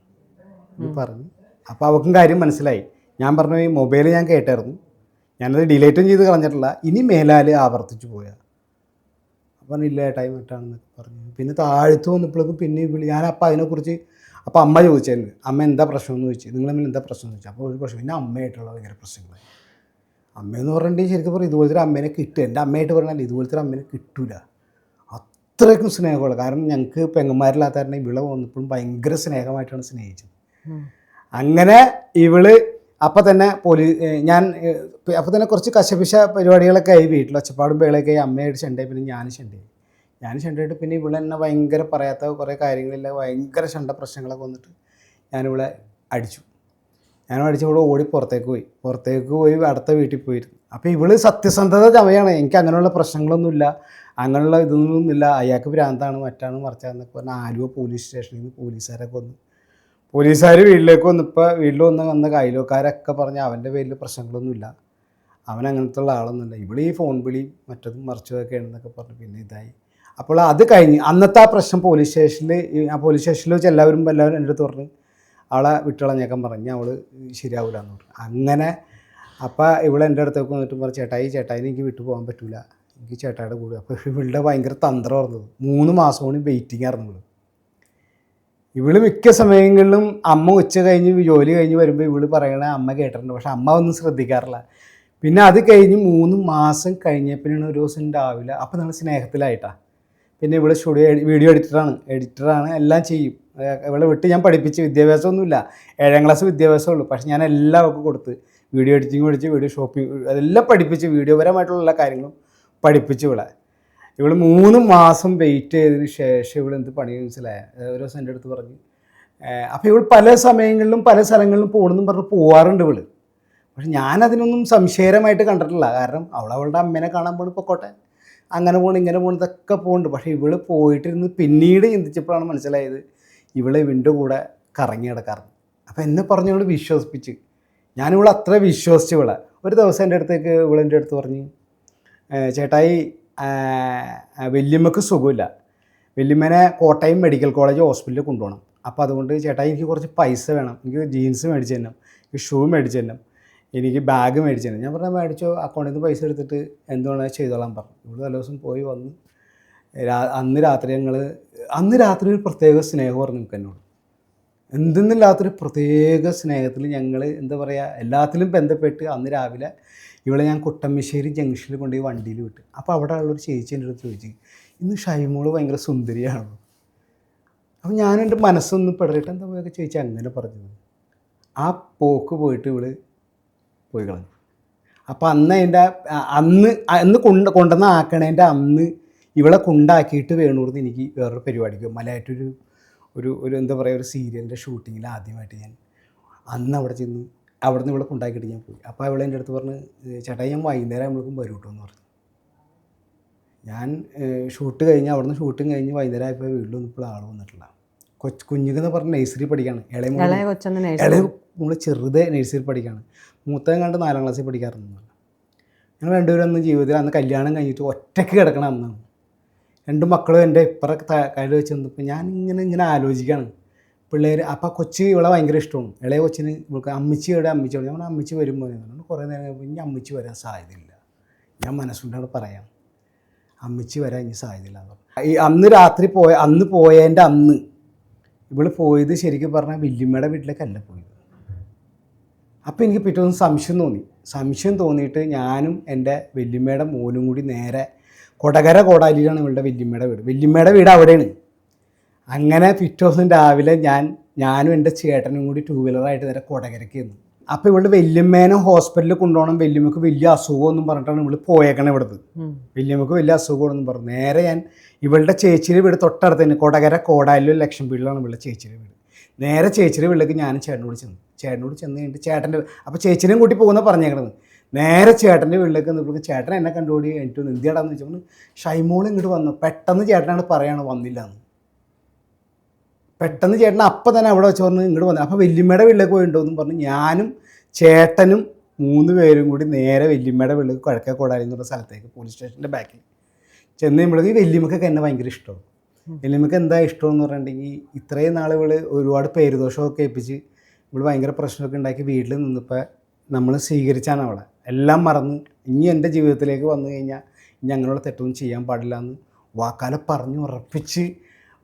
എന്ന് പറഞ്ഞു. അപ്പോൾ അവൾക്കും കാര്യം മനസ്സിലായി. ഞാൻ പറഞ്ഞു, ഈ മൊബൈൽ ഞാൻ കേട്ടായിരുന്നു, ഞാനത് ഡിലേറ്റും ചെയ്ത് കളഞ്ഞിട്ടില്ല, ഇനി മേലാൽ ആവർത്തിച്ചു പോയാൽ. അപ്പം ഇല്ല ടൈം ഇട്ടാണെന്നൊക്കെ പറഞ്ഞു. പിന്നെ താഴ്ത്തു വന്നപ്പോഴേക്കും പിന്നെ ഞാനപ്പോൾ അതിനെക്കുറിച്ച് അപ്പോൾ അമ്മ ചോദിച്ചായിരുന്നു, അമ്മ എന്താ പ്രശ്നം എന്ന് ചോദിച്ചു, നിങ്ങൾ തമ്മിൽ എന്താ പ്രശ്നം എന്ന് ചോദിച്ചു. അപ്പോൾ ഒരു പ്രശ്നം, പിന്നെ അമ്മയായിട്ടുള്ള ഭയങ്കര പ്രശ്നങ്ങൾ. അമ്മയെന്ന് പറഞ്ഞിട്ടുണ്ടെങ്കിൽ ശരിക്കും പറഞ്ഞാൽ ഇതുപോലത്തെ ഒരു അമ്മേനെ കിട്ടുക, എൻ്റെ അമ്മയായിട്ട് പറഞ്ഞാൽ ഇതുപോലത്തെ ഒരു അമ്മേനെ കിട്ടൂല. അത്രയ്ക്കും സ്നേഹമുള്ള, കാരണം ഞങ്ങൾക്ക് പെങ്ങന്മാരില്ലാത്ത കാരണം ഇവളെ വന്നപ്പോഴും ഭയങ്കര സ്നേഹമായിട്ടാണ് സ്നേഹിച്ചത്. അങ്ങനെ ഇവള് അപ്പം തന്നെ അപ്പം തന്നെ കുറച്ച് കശപിശ പരിപാടികളൊക്കെ ആയി, വീട്ടിൽ ഒച്ചപ്പാടും ബേളൊക്കെ ആയി. അമ്മയായിട്ട് ശണ്ടയായി, പിന്നെ ഞാൻ ശണ്ടയായിട്ട് പിന്നെ ഇവിടെ എന്നെ ഭയങ്കര പറയാത്ത കുറേ കാര്യങ്ങളില്ല, ഭയങ്കര ശണ്ട പ്രശ്നങ്ങളൊക്കെ വന്നിട്ട് ഞാനിവിടെ അടിച്ചു. ഇവിടെ ഓടി പുറത്തേക്ക് പോയി അടുത്ത വീട്ടിൽ പോയിരുന്നു. അപ്പോൾ ഇവള് സത്യസന്ധത ചമയാണ്, എനിക്ക് അങ്ങനെയുള്ള പ്രശ്നങ്ങളൊന്നുമില്ല, അങ്ങനെയുള്ള ഇതൊന്നുമില്ല, അയാൾക്ക് ഭ്രാന്താണ്, മറ്റാണ് മറിച്ചാന്നൊക്കെ പറഞ്ഞാൽ ആലുവ പോലീസ് സ്റ്റേഷനിൽ നിന്ന് പോലീസുകാരൊക്കെ വന്നു. പോലീസുകാർ വീട്ടിലേക്ക് വന്നപ്പോൾ വീട്ടിൽ വന്ന അയൽവക്കാരൊക്കെ പറഞ്ഞ് അവൻ്റെ പേരിൽ പ്രശ്നങ്ങളൊന്നുമില്ല, അവൻ അങ്ങനത്തെ ഉള്ള ആളൊന്നുമില്ല, ഇവിടെ ഈ ഫോൺ വിളി മറ്റതും മറിച്ചതൊക്കെ ആണെന്നൊക്കെ പറഞ്ഞു. പിന്നെ ഇതായി. അപ്പോൾ അത് കഴിഞ്ഞ് അന്നത്തെ ആ പ്രശ്നം പോലീസ് സ്റ്റേഷനിൽ വെച്ച് എല്ലാവരും എൻ്റെ അടുത്ത് പറഞ്ഞു അവളെ വിട്ടുകളഞ്ഞേക്കാൻ പറഞ്ഞ്, അവൾ ശരിയാവില്ല എന്ന് പറഞ്ഞു. അങ്ങനെ അപ്പോൾ ഇവിടെ എൻ്റെ അടുത്തേക്ക് വന്നിട്ട് പറഞ്ഞു, ചേട്ടായി എനിക്ക് വിട്ടു പോകാൻ പറ്റില്ല, എനിക്ക് ചേട്ടായുടെ കൂടെ. അപ്പോൾ ഇവളുടെ ഭയങ്കര തന്ത്രം പറഞ്ഞത് 3 മാസം കൊണ്ട് വെയിറ്റിംഗ് ആയിരുന്നു ഇവള് മിക്ക സമയങ്ങളിലും അമ്മ ഉച്ച കഴിഞ്ഞ് ജോലി കഴിഞ്ഞ് വരുമ്പോൾ ഇവള് പറയണ അമ്മ കേട്ടിട്ടുണ്ട്, പക്ഷെ അമ്മ ഒന്നും ശ്രദ്ധിക്കാറില്ല. പിന്നെ അത് കഴിഞ്ഞ് 3 മാസം കഴിഞ്ഞപ്പോഴാണ് ഒരു ദിവസം രാവിലെ, അപ്പോൾ നമ്മൾ സ്നേഹത്തിലായിട്ടാണ്. പിന്നെ ഇവിടെ വീഡിയോ എഡിറ്ററാണ്, എല്ലാം ചെയ്യും. ഇവളെ വിട്ട് ഞാൻ പഠിപ്പിച്ച്, വിദ്യാഭ്യാസമൊന്നുമില്ല, 7ാം ക്ലാസ് വിദ്യാഭ്യാസമുള്ളൂ, പക്ഷെ ഞാൻ എല്ലാം അവൾക്ക് കൊടുത്ത് വീഡിയോ എഡിറ്റിംഗ് പഠിച്ച്, വീഡിയോ ഷോപ്പിംഗ് അതെല്ലാം പഠിപ്പിച്ച്, വീഡിയോപരമായിട്ടുള്ള എല്ലാ കാര്യങ്ങളും പഠിപ്പിച്ച് ഇവൾ 3 മാസം വെയിറ്റ് ചെയ്തതിന് ശേഷം ഇവൾ എന്ത് പണി മനസ്സിലായ ഒരു ദിവസം എൻ്റെ അടുത്ത് പറഞ്ഞു. അപ്പോൾ ഇവൾ പല സമയങ്ങളിലും പല സ്ഥലങ്ങളിലും പോകണമെന്നും പറഞ്ഞ് പോവാറുണ്ട് ഇവൾ. പക്ഷെ ഞാനതിനൊന്നും സംശയകരമായിട്ട് കണ്ടിട്ടില്ല, കാരണം അവളുടെ അമ്മേനെ കാണാൻ പോകണം, പൊക്കോട്ടെ, അങ്ങനെ പോകണം ഇങ്ങനെ പോകണം ഇതൊക്കെ പോകുന്നുണ്ട്. പക്ഷേ ഇവൾ പോയിട്ടിരുന്ന് പിന്നീട് ചിന്തിച്ചപ്പോഴാണ് മനസ്സിലായത് ഇവളെ ഇവൻ്റെ കൂടെ കറങ്ങി കിടക്കാറുണ്ട്. അപ്പോൾ എന്നെ പറഞ്ഞ് ഇവൾ വിശ്വസിപ്പിച്ച്, ഞാനിവൾ അത്ര വിശ്വസിച്ച് ഒരു ദിവസം എൻ്റെ അടുത്തേക്ക് ഇവളെൻ്റെ അടുത്ത് പറഞ്ഞ്, ചേട്ടായി വല്യമ്മക്ക് സുഖമില്ല, വല്യമ്മേനെ കോട്ടയം മെഡിക്കൽ കോളേജ് ഹോസ്പിറ്റലിൽ കൊണ്ടുപോകണം, അപ്പോൾ അതുകൊണ്ട് ചേട്ടായി എനിക്ക് കുറച്ച് പൈസ വേണം, എനിക്ക് ജീൻസ് മേടിച്ച് തരണം, എനിക്ക് ഷൂ മേടിച്ച് തരണം, എനിക്ക് ബാഗ് മേടിച്ചാണ്. ഞാൻ പറഞ്ഞാൽ മേടിച്ചോ, അക്കൗണ്ടിൽ നിന്ന് പൈസ എടുത്തിട്ട് എന്തുവേണമെങ്കിൽ ചെയ്തോളാൻ പറഞ്ഞു. ഇവിടെ തലേ ദിവസം പോയി വന്ന് അന്ന് രാത്രി ഒരു പ്രത്യേക സ്നേഹം പറഞ്ഞു നമുക്ക് എന്നോട്. എന്തെന്നില്ലാത്തൊരു പ്രത്യേക സ്നേഹത്തിൽ ഞങ്ങൾ എന്താ പറയുക, എല്ലാത്തിലും ബന്ധപ്പെട്ട് അന്ന് രാവിലെ ഇവളെ ഞാൻ കുട്ടമ്പശ്ശേരി ജംഗ്ഷനിൽ കൊണ്ടുപോയി വണ്ടിയിൽ വിട്ട്. അപ്പോൾ അവിടെ ഉള്ളൊരു ചേച്ചി എൻ്റെ അടുത്ത് ചോദിച്ചു, ഇന്ന് ഷൈമോള് ഭയങ്കര സുന്ദരിയാണോ? അപ്പോൾ ഞാൻ എൻ്റെ മനസ്സൊന്ന് പിടറിയിട്ട് എന്താ പോയൊക്കെ ചോദിച്ചാൽ അങ്ങനെ പറഞ്ഞത്. ആ പോക്ക് പോയിട്ട് ഇവള് പോയി കളഞ്ഞു. അപ്പോൾ അന്ന് കൊണ്ടുവന്ന് ആക്കണേൻ്റെ അന്ന് ഇവളെ കൊണ്ടാക്കിയിട്ട് വേണൂർന്ന് എനിക്ക് വേറൊരു പരിപാടിക്ക് മലയാറ്റൊരു ഒരു എന്താ പറയുക, ഒരു സീരിയലിൻ്റെ ഷൂട്ടിങ്ങിൽ ആദ്യമായിട്ട് ഞാൻ അന്ന് അവിടെ ചെന്ന് അവിടെ നിന്ന് ഇവിടെ കൊണ്ടാക്കിയിട്ട് ഞാൻ പോയി. അപ്പോൾ അവളെ എൻ്റെ അടുത്ത് പറഞ്ഞ്, ചേട്ടാ ഞാൻ വൈകുന്നേരം നമ്മൾക്കും വരും കേട്ടോ എന്ന് പറഞ്ഞു. ഞാൻ ഷൂട്ട് കഴിഞ്ഞ് അവിടുന്ന് ഷൂട്ടിങ് കഴിഞ്ഞ് വൈകുന്നേരം ആയപ്പോൾ വീട്ടിലൊന്നും ഇപ്പോൾ ആൾ വന്നിട്ടില്ല. കുഞ്ഞിക്കെന്ന് പറഞ്ഞ് നഴ്സറി പഠിക്കുകയാണ്. ഇളയ നമ്മൾ ചെറുത് നഴ്സറി പഠിക്കുകയാണ്. മൂത്തം കണ്ട് 4ാം ക്ലാസ്സിൽ പഠിക്കാറുണ്ട്. ഞങ്ങൾ രണ്ടുപേരും അന്ന് ജീവിതത്തിൽ അന്ന് കല്യാണം കഴിഞ്ഞിട്ട് ഒറ്റയ്ക്ക് കിടക്കണം അന്നാണ്. 2 മക്കളും എൻ്റെ ഇപ്പറൊക്കെ കയ്യിൽ വെച്ച് വന്നപ്പോൾ ഞാൻ ഇങ്ങനെ ആലോചിക്കുകയാണ് പിള്ളേർ. അപ്പോൾ കൊച്ച് ഇവളെ ഭയങ്കര ഇഷ്ടമാണ്. ഇളയ കൊച്ചിന് ഇവൾക്ക് അമ്മച്ചിയോടെ അമ്മച്ചിയോടെ ഞാൻ അമ്മച്ചി വരുമ്പോൾ കുറേ നേരം കഴിഞ്ഞപ്പോൾ ഇനി അമ്മച്ചി വരാൻ സാധ്യതയില്ല. ഞാൻ മനസ്സുകൊണ്ടാണ് പറയാം, അമ്മച്ചി വരാൻ ഇനി സാധ്യതയില്ല എന്ന് പറഞ്ഞു. ഈ അന്ന് രാത്രി അന്ന് പോയതിൻ്റെ അന്ന് ഇവൾ പോയത് ശരിക്കും പറഞ്ഞാൽ വല്യമ്മയുടെ വീട്ടിലേക്കല്ല പോയത്. അപ്പോൾ എനിക്ക് പിറ്റേ ദിവസം സംശയം തോന്നിയിട്ട് ഞാനും എൻ്റെ വല്യമ്മയുടെ മോനും കൂടി നേരെ കൊടകര കോടാലിയിലാണ് ഇവളുടെ വല്യമ്മയുടെ വീട് അവിടെയാണ്. അങ്ങനെ പിറ്റേ ദിവസം രാവിലെ ഞാനും എൻ്റെ ചേട്ടനും കൂടി 2 വീലറായിട്ട് നേരെ കൊടകരയ്ക്ക് ചെന്നു. അപ്പോൾ ഇവളുടെ വല്യമ്മേനെ ഹോസ്പിറ്റലിൽ കൊണ്ടുപോകണം, വല്യമ്മക്ക് വലിയ അസുഖമൊന്നും പറഞ്ഞിട്ടാണ് ഇവള് പോയേക്കണം ഇവിടുന്ന്. വല്യമ്മക്ക് വലിയ അസുഖമാണെന്നും പറഞ്ഞു നേരെ ഞാൻ ഇവളുടെ ചേച്ചിയുടെ വീട് തൊട്ടടുത്ത് തന്നെ കൊടകര കോടാലിലും ലക്ഷം വീട്ടിലാണ് ഇവളുടെ ചേച്ചിയുടെ വീട്. നേരെ ചേച്ചിയുടെ വീട്ടിലേക്ക് ഞാനും ചേട്ടനോട് ചെന്ന് കഴിഞ്ഞിട്ട് ചേട്ടൻ്റെ അപ്പോൾ ചേച്ചിനെയും കൂട്ടി പോകുന്ന പറഞ്ഞേക്കണത്. നേരെ ചേട്ടൻ്റെ വീട്ടിലേക്ക് വന്നപ്പോൾ ചേട്ടൻ എന്നെ കണ്ടുകൂടി എനിക്ക് എന്തിയാടാന്ന് വെച്ചപ്പോൾ ഷൈമോൾ ഇങ്ങോട്ട് വന്നു. പെട്ടെന്ന് ചേട്ടനാണ് പറയാണ് വന്നില്ല എന്ന്. പെട്ടെന്ന് ചേട്ടൻ അപ്പം തന്നെ അവിടെ വെച്ച് പറഞ്ഞ് ഇങ്ങോട്ട് വന്നു. അപ്പോൾ വല്യമ്മയുടെ വീട്ടിലേക്ക് പോയിട്ടുണ്ടോയെന്നും പറഞ്ഞ് ഞാനും ചേട്ടനും 3 പേരും കൂടി നേരെ വല്യമ്മയുടെ വീട്ടിലേക്ക് കിഴക്കേ കോടാലി എന്നുള്ള സ്ഥലത്തേക്ക് പോലീസ് സ്റ്റേഷൻ്റെ ബാക്കിൽ ചെന്ന് കഴിയുമ്പോഴേക്ക് വല്യമ്മക്കൊക്കെ എന്നെ ഭയങ്കര ഇഷ്ടമാണ്. വല്യമ്മക്ക് എന്താ ഇഷ്ടമെന്ന് പറഞ്ഞിട്ടുണ്ടെങ്കിൽ ഇത്രയും നാൾ ഇവള് ഒരുപാട് പേരുദോഷമൊക്കെ ഏൽപ്പിച്ച് ഇവള് ഭയങ്കര പ്രശ്നമൊക്കെ ഉണ്ടാക്കി വീട്ടിൽ നിന്നപ്പോൾ നമ്മൾ സ്വീകരിച്ചാണ് അവളെ. എല്ലാം മറന്ന് ഇനി എൻ്റെ ജീവിതത്തിലേക്ക് വന്നു കഴിഞ്ഞാൽ ഇനി അങ്ങനെയുള്ള തെറ്റൊന്നും ചെയ്യാൻ പാടില്ല എന്ന് വാക്കാലെ പറഞ്ഞ് ഉറപ്പിച്ച്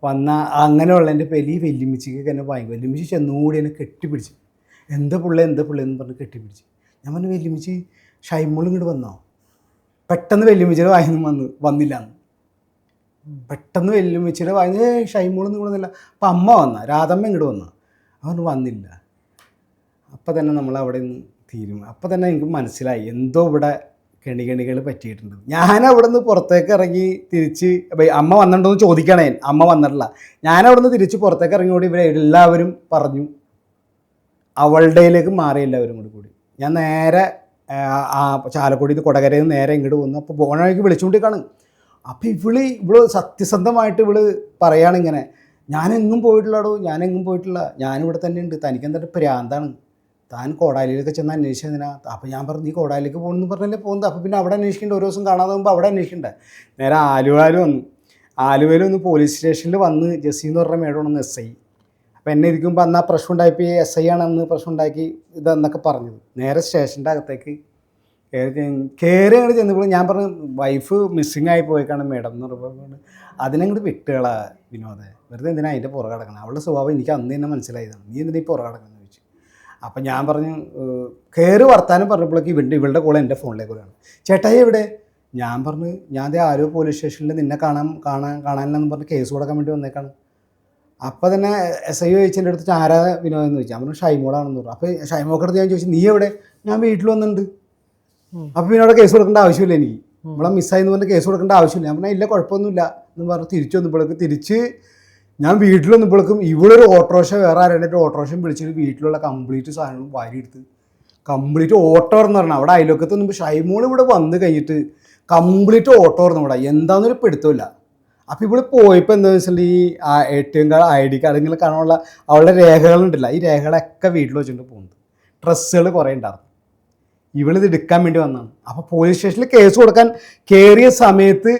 വന്ന അങ്ങനെയുള്ള എൻ്റെ പേര് ഈ വല്യമ്മച്ചിക്കൊക്കെ എന്നെ ഭയങ്കര വല്യമ്മച്ചി ചെന്നുകൂടി എന്നെ കെട്ടിപ്പിടിച്ച് എന്താ പുള്ളി എന്ന് പറഞ്ഞ് കെട്ടിപ്പിടിച്ച്. ഞാൻ പറഞ്ഞു വല്യമ്മച്ചി ഷൈമോൾ ഇങ്ങോട്ട് വന്നോ? പെട്ടെന്ന് വല്യമ്മച്ചിയുടെ വായിന്ന് വന്നില്ല എന്ന്. പെട്ടെന്ന് വല്യമ്മച്ചിയുടെ വായിന്ന് ഷൈമോളൊന്നും ഇവിടെ വന്നില്ല. അപ്പം അമ്മ രാധമ്മ ഇങ്ങോട്ട് വന്നു, അവന് വന്നില്ല. അപ്പം തന്നെ നമ്മൾ അവിടെ നിന്ന് തീരും. അപ്പം തന്നെ എനിക്ക് മനസ്സിലായി എന്തോ ഇവിടെ കെണികൾ പറ്റിയിട്ടുണ്ട്. ഞാൻ അവിടെ നിന്ന് പുറത്തേക്ക് ഇറങ്ങി തിരിച്ച് അമ്മ വന്നിട്ടുണ്ടോയെന്ന് ചോദിക്കണേ, അമ്മ വന്നിട്ടില്ല. ഞാനവിടെ നിന്ന് തിരിച്ച് പുറത്തേക്ക് ഇറങ്ങിയോടി ഇവിടെ എല്ലാവരും പറഞ്ഞു അവളുടെയിലേക്ക് മാറി എല്ലാവരും കൂടി. ഞാൻ നേരെ ചാലക്കുടിയിൽ കൊടകരയിൽ നിന്ന് നേരെ ഇങ്ങോട്ട് വന്നു. അപ്പോൾ പോകണമെങ്കിൽ വിളിച്ചുകൊണ്ടിരിക്കുകയാണ്. അപ്പോൾ ഇവള് സത്യസന്ധമായിട്ട് പറയുകയാണിങ്ങനെ, ഞാനെങ്ങും പോയിട്ടില്ലടോ, ഞാനിവിടെ തന്നെ ഉണ്ട്, തനിക്കെന്താ പ്രാന്താണ്, താൻ കോടാലിയിലൊക്കെ ചെന്ന് അന്വേഷിച്ചതിനാ. അപ്പോൾ ഞാൻ പറഞ്ഞു നീ കോടാലിലേക്ക് പോകണമെന്ന് പറഞ്ഞല്ലേ പോകുന്നത്, അപ്പോൾ പിന്നെ അവിടെ അന്വേഷിക്കേണ്ട, ഒരു ദിവസം കാണാതെ പോകുമ്പോൾ അവിടെ അന്വേഷിക്കണ്ടേ. നേരെ ആലുവയിൽ വന്ന് പോലീസ് സ്റ്റേഷനിൽ വന്ന് ജെസ്സി എന്ന് പറഞ്ഞ മേഡമാണെന്ന് SI. അപ്പോൾ എന്നെ ഇരിക്കുമ്പോൾ അന്ന് ആ പ്രശ്നം ഉണ്ടായപ്പോൾ SI ആണ് അന്ന് പ്രശ്നം ഉണ്ടാക്കി ഇതെന്നൊക്കെ പറഞ്ഞത്. നേരെ സ്റ്റേഷൻ്റെ അകത്തേക്ക് കയറി അങ്ങോട്ട് ചെന്നപ്പോൾ ഞാൻ പറഞ്ഞു വൈഫ് മിസ്സിങ് ആയി പോയേക്കാണ് മേഡം എന്ന് പറയുമ്പോൾ അതിനങ്ങോട്ട് വിട്ടുകളാ വിനോദേ, വെറുതെ എന്തിനാ അതിൻ്റെ പുറകെ കിടക്കണം, അവളുടെ സ്വഭാവം എനിക്ക് അന്ന് തന്നെ മനസ്സിലായതാണ്, നീ എന്തിനാ ഈ പുറകെ കിടക്കണം എന്ന് ചോദിച്ചു. അപ്പം ഞാൻ പറഞ്ഞു കയറി വർത്താനം പറഞ്ഞപ്പോഴേക്ക് ഇവളുടെ കോൾ എൻ്റെ ഫോണിലേക്ക് വരികയാണ്. ചേട്ടായി എവിടെ? ഞാൻ പറഞ്ഞു ഞാൻ ആലുവ പോലീസ് സ്റ്റേഷനിൽ നിന്നെ കാണാനില്ലെന്ന് പറഞ്ഞ് കേസ് കൊടുക്കാൻ വേണ്ടി വന്നേക്കാണ്. അപ്പോൾ തന്നെ SI ചോദിച്ചതിൻ്റെ അടുത്ത് ആരാ വിനോദെന്ന് ചോദിച്ചു. ഞാൻ പറഞ്ഞു ഷൈമോളാണെന്ന് പറഞ്ഞു. അപ്പോൾ ഷൈമോക്കടുത്ത് ഞാൻ ചോദിച്ചു നീ എവിടെ? ഞാൻ വീട്ടിൽ വന്നിട്ടുണ്ട്. അപ്പോൾ പിന്നെ അവിടെ കേസ് കൊടുക്കേണ്ട ആവശ്യമില്ല, എനിക്ക് നമ്മളെ മിസ്സായെന്ന് പറഞ്ഞ് കേസ് കൊടുക്കേണ്ട ആവശ്യമില്ല. ഞാൻ പറഞ്ഞാൽ ഇല്ല കുഴപ്പമൊന്നുമില്ല എന്ന് പറഞ്ഞ് തിരിച്ച് ഞാൻ വീട്ടിൽ വന്നപ്പോഴേക്കും ഇവളൊരു ഓട്ടോറിക്ഷ വേറെ ആരുടെ ഓട്ടോറിക്ഷ വിളിച്ചിട്ട് വീട്ടിലുള്ള കംപ്ലീറ്റ് സാധനങ്ങളും വാരിയെടുത്ത് കംപ്ലീറ്റ് ഓട്ടോ എന്ന് പറഞ്ഞാൽ അവിടെ അയൽവക്കത്ത് നിന്നുമ്പോൾ ഷൈമോൾ ഇവിടെ വന്ന് കഴിഞ്ഞിട്ട് കംപ്ലീറ്റ് ഓട്ടോ ആയിരുന്നു ഇവിടെ, എന്താണെന്നൊരു പിടുത്തമില്ല. അപ്പോൾ ഇവിടെ പോയപ്പോൾ എന്താണെന്ന് വെച്ചാൽ ഈ ATM കാർഡ് ID കാർഡ് ഇങ്ങനെ കാണാനുള്ള അവളുടെ രേഖകളുണ്ടല്ല, ഈ രേഖകളൊക്കെ വീട്ടിൽ വെച്ചിട്ട് പോകുന്നത്. ഡ്രസ്സുകൾ കുറേ ഉണ്ടായിരുന്നു. ഇവളിത് എടുക്കാൻ വേണ്ടി വന്നതാണ്. അപ്പോൾ പോലീസ് സ്റ്റേഷനിൽ കേസ് കൊടുക്കാൻ കയറിയ സമയത്ത്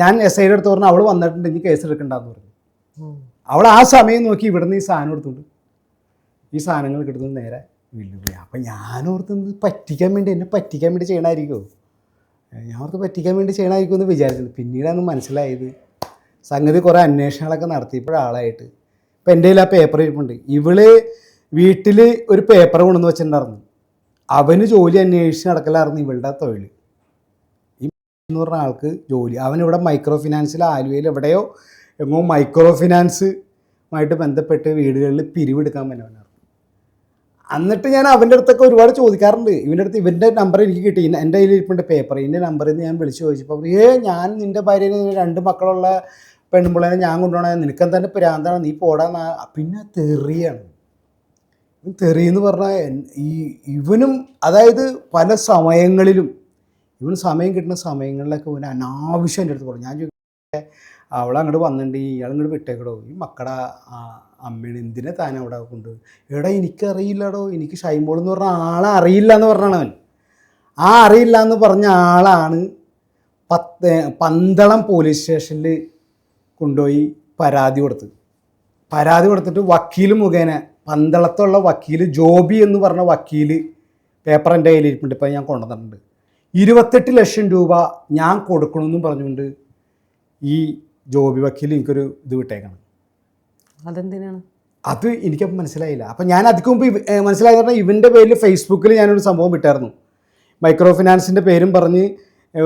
ഞാൻ SIയുടെ അടുത്ത് പറഞ്ഞു അവൾ വന്നിട്ടുണ്ട് ഇനി കേസ് എടുക്കണ്ടെന്ന് പറഞ്ഞു. അവൾ ആ സമയം നോക്കി ഇവിടുന്ന് ഈ സാധനം എടുത്തുകൊണ്ട് ഈ സാധനങ്ങൾ എടുത്തുകൊണ്ട് നേരെ വീട്ടിൽ പോയി. അപ്പം ഞാനോർത്ത് പറ്റിക്കാൻ വേണ്ടി എന്നെ പറ്റിക്കാൻ വേണ്ടി ചെയ്യണമായിരിക്കുമോ, ഞാൻ ഓർത്ത് പറ്റിക്കാൻ വേണ്ടി ചെയ്യണമായിരിക്കും എന്ന് വിചാരിച്ചത്. പിന്നീടാണ് മനസ്സിലായത് സംഗതി. കുറേ അന്വേഷണങ്ങളൊക്കെ നടത്തിയപ്പോഴാളായിട്ട് ഇപ്പം എൻ്റെ കയ്യിൽ ആ പേപ്പർ ഇരിപ്പുണ്ട്. ഇവള് വീട്ടിൽ ഒരു പേപ്പർ കൊണ്ടുവന്ന് വെച്ചിട്ടുണ്ടായിരുന്നു. അവന് ജോലി അന്വേഷിച്ച് നടക്കലായിരുന്നു ഇവളുടെ തൊഴിൽ. ഈ എന്ന് പറഞ്ഞ ആൾക്ക് ജോലി, അവനിവിടെ മൈക്രോ ഫിനാൻസിൽ ആലുവയിൽ എവിടെയോ എങ്ങോ മൈക്രോ ഫിനാൻസുമായിട്ട് ബന്ധപ്പെട്ട് വീടുകളിൽ പിരിവെടുക്കാൻ പറ്റുന്നവനാണ്. എന്നിട്ട് ഞാൻ അവൻ്റെ അടുത്തൊക്കെ ഒരുപാട് ചോദിക്കാറുണ്ട്. ഇവൻ്റെ അടുത്ത് ഇവൻ്റെ നമ്പർ എനിക്ക് കിട്ടി, എൻ്റെ കയ്യിൽ ഇരിപ്പുണ്ട് പേപ്പർ. ഇതിൻ്റെ നമ്പറിൽ നിന്ന് ഞാൻ വിളിച്ച് ചോദിച്ചപ്പോൾ ഞാൻ നിൻ്റെ ഭാര്യനെ 2 മക്കളുള്ള പെണ്ണുമ്പിള്ളേനെ ഞാൻ കൊണ്ടുപോകണേ, നിനക്കെന്താ പ്രാന്താണ്, നീ പോടാൻ. പിന്നെ തെറിയാണ്. തെറിയെന്ന് പറഞ്ഞാൽ ഇവനും അതായത് പല സമയങ്ങളിലും ഇവന് സമയം കിട്ടുന്ന സമയങ്ങളിലൊക്കെ ഇവന് അനാവശ്യം എൻ്റെ അടുത്ത് പറഞ്ഞു. ഞാൻ ചോദിക്കട്ടെ, അവളങ്ങോട്ട് വന്നിട്ടുണ്ട്, ഇയാളങ്ങോട്ട് വിട്ടേക്കടോ, ഈ മക്കളുടെ അമ്മയാണ്, എന്തിനാ താൻ അവിടെ കൊണ്ട്. എടാ എനിക്കറിയില്ലടോ, എനിക്ക് ഷൈമോൾ എന്ന് പറഞ്ഞ ആളെ അറിയില്ല എന്ന് പറഞ്ഞാണ് അവൻ. ആ അറിയില്ല എന്ന് പറഞ്ഞ ആളാണ് പന്തളം പോലീസ് സ്റ്റേഷനിൽ കൊണ്ടുപോയി പരാതി കൊടുത്തിട്ട് വക്കീൽ മുഖേന, പന്തളത്തുള്ള വക്കീൽ ജോബി എന്ന് പറഞ്ഞ വക്കീൽ, പേപ്പർ എൻ്റെ കയ്യിലിരിപ്പുണ്ട്, ഇപ്പം ഞാൻ കൊണ്ടുവന്നിട്ടുണ്ട്, 28 ലക്ഷം രൂപ ഞാൻ കൊടുക്കണമെന്നും പറഞ്ഞുകൊണ്ട് ഈ ജോബി വക്കീൽ എനിക്കൊരു ഇത് വിട്ടേക്കണം. അതെന്തിനാണ് അത് എനിക്കപ്പം മനസ്സിലായില്ല. അപ്പം ഞാൻ അതിക്ക് മുമ്പ് മനസ്സിലായത് പറഞ്ഞാൽ ഇവൻ്റെ പേരിൽ ഫേസ്ബുക്കിൽ ഞാനൊരു സംഭവം വിട്ടായിരുന്നു. മൈക്രോ ഫിനാൻസിൻ്റെ പേരും പറഞ്ഞ്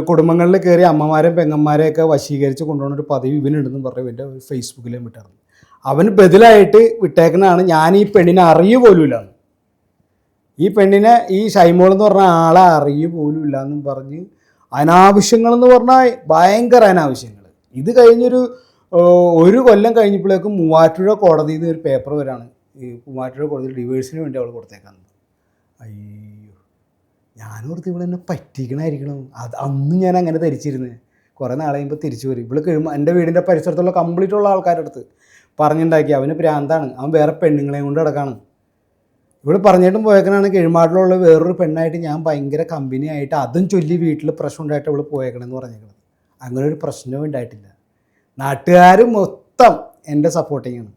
കുടുംബങ്ങളിൽ കയറി അമ്മമാരെയും പെങ്ങന്മാരെയൊക്കെ വശീകരിച്ച് കൊണ്ടുപോകുന്ന ഒരു പദവി ഇവനുണ്ടെന്നും പറഞ്ഞ് ഇവൻ്റെ ഫേസ്ബുക്കിലും വിട്ടായിരുന്നു. അവന് ബദലായിട്ട് വിട്ടേക്കുന്നതാണ് ഞാൻ ഈ പെണ്ണിനെ അറിയ പോലുമില്ല, ഈ പെണ്ണിനെ ഈ ഷൈമോൾ എന്ന് പറഞ്ഞ ആളെ അറിയ പോലുമില്ല എന്നും പറഞ്ഞ് അനാവശ്യങ്ങളെന്ന് പറഞ്ഞാൽ ഭയങ്കര അനാവശ്യങ്ങൾ. ഇത് കഴിഞ്ഞൊരു 1 കൊല്ലം കഴിഞ്ഞപ്പോഴേക്കും മൂവാറ്റുപുഴ കോടതിയിൽ നിന്ന് ഒരു പേപ്പർ വരാണ്, ഈ മൂവാറ്റുപുഴ കോടതിയിൽ ഡിവേഴ്സിന് വേണ്ടി അവൾ കൊടുത്തേക്കാന്ന്. അയ്യോ, ഞാനോർത്ത് ഇവളെന്നെ പറ്റിക്കണമായിരിക്കണം. അന്ന് ഞാൻ അങ്ങനെ ധരിച്ചിരുന്നത്. കുറേ നാളെ കഴിയുമ്പോൾ തിരിച്ചു വരും. ഇവള് കഴിയുമ്പോൾ എൻ്റെ വീടിൻ്റെ പരിസരത്തുള്ള കംപ്ലീറ്റ് ഉള്ള ആൾക്കാരുടെ അടുത്ത് പറഞ്ഞുണ്ടാക്കി അവന് പ്രാന്താണ്, അവൻ വേറെ പെണ്ണുങ്ങളെയും കൊണ്ട് കിടക്കാണ്. ഇവിടെ പറഞ്ഞിട്ടും പോയേക്കണാണ് കിഴിമാട്ടിലുള്ള വേറൊരു പെണ്ണായിട്ട് ഞാൻ ഭയങ്കര കമ്പനി ആയിട്ട് അതും ചൊല്ലി വീട്ടിൽ പ്രശ്നം ഉണ്ടായിട്ട് അവൾ പോയേക്കണമെന്ന് പറഞ്ഞേക്കണം. അങ്ങനെ ഒരു പ്രശ്നവും ഉണ്ടായിട്ടില്ല. നാട്ടുകാർ മൊത്തം എൻ്റെ സപ്പോർട്ടിങ്ങാണ്,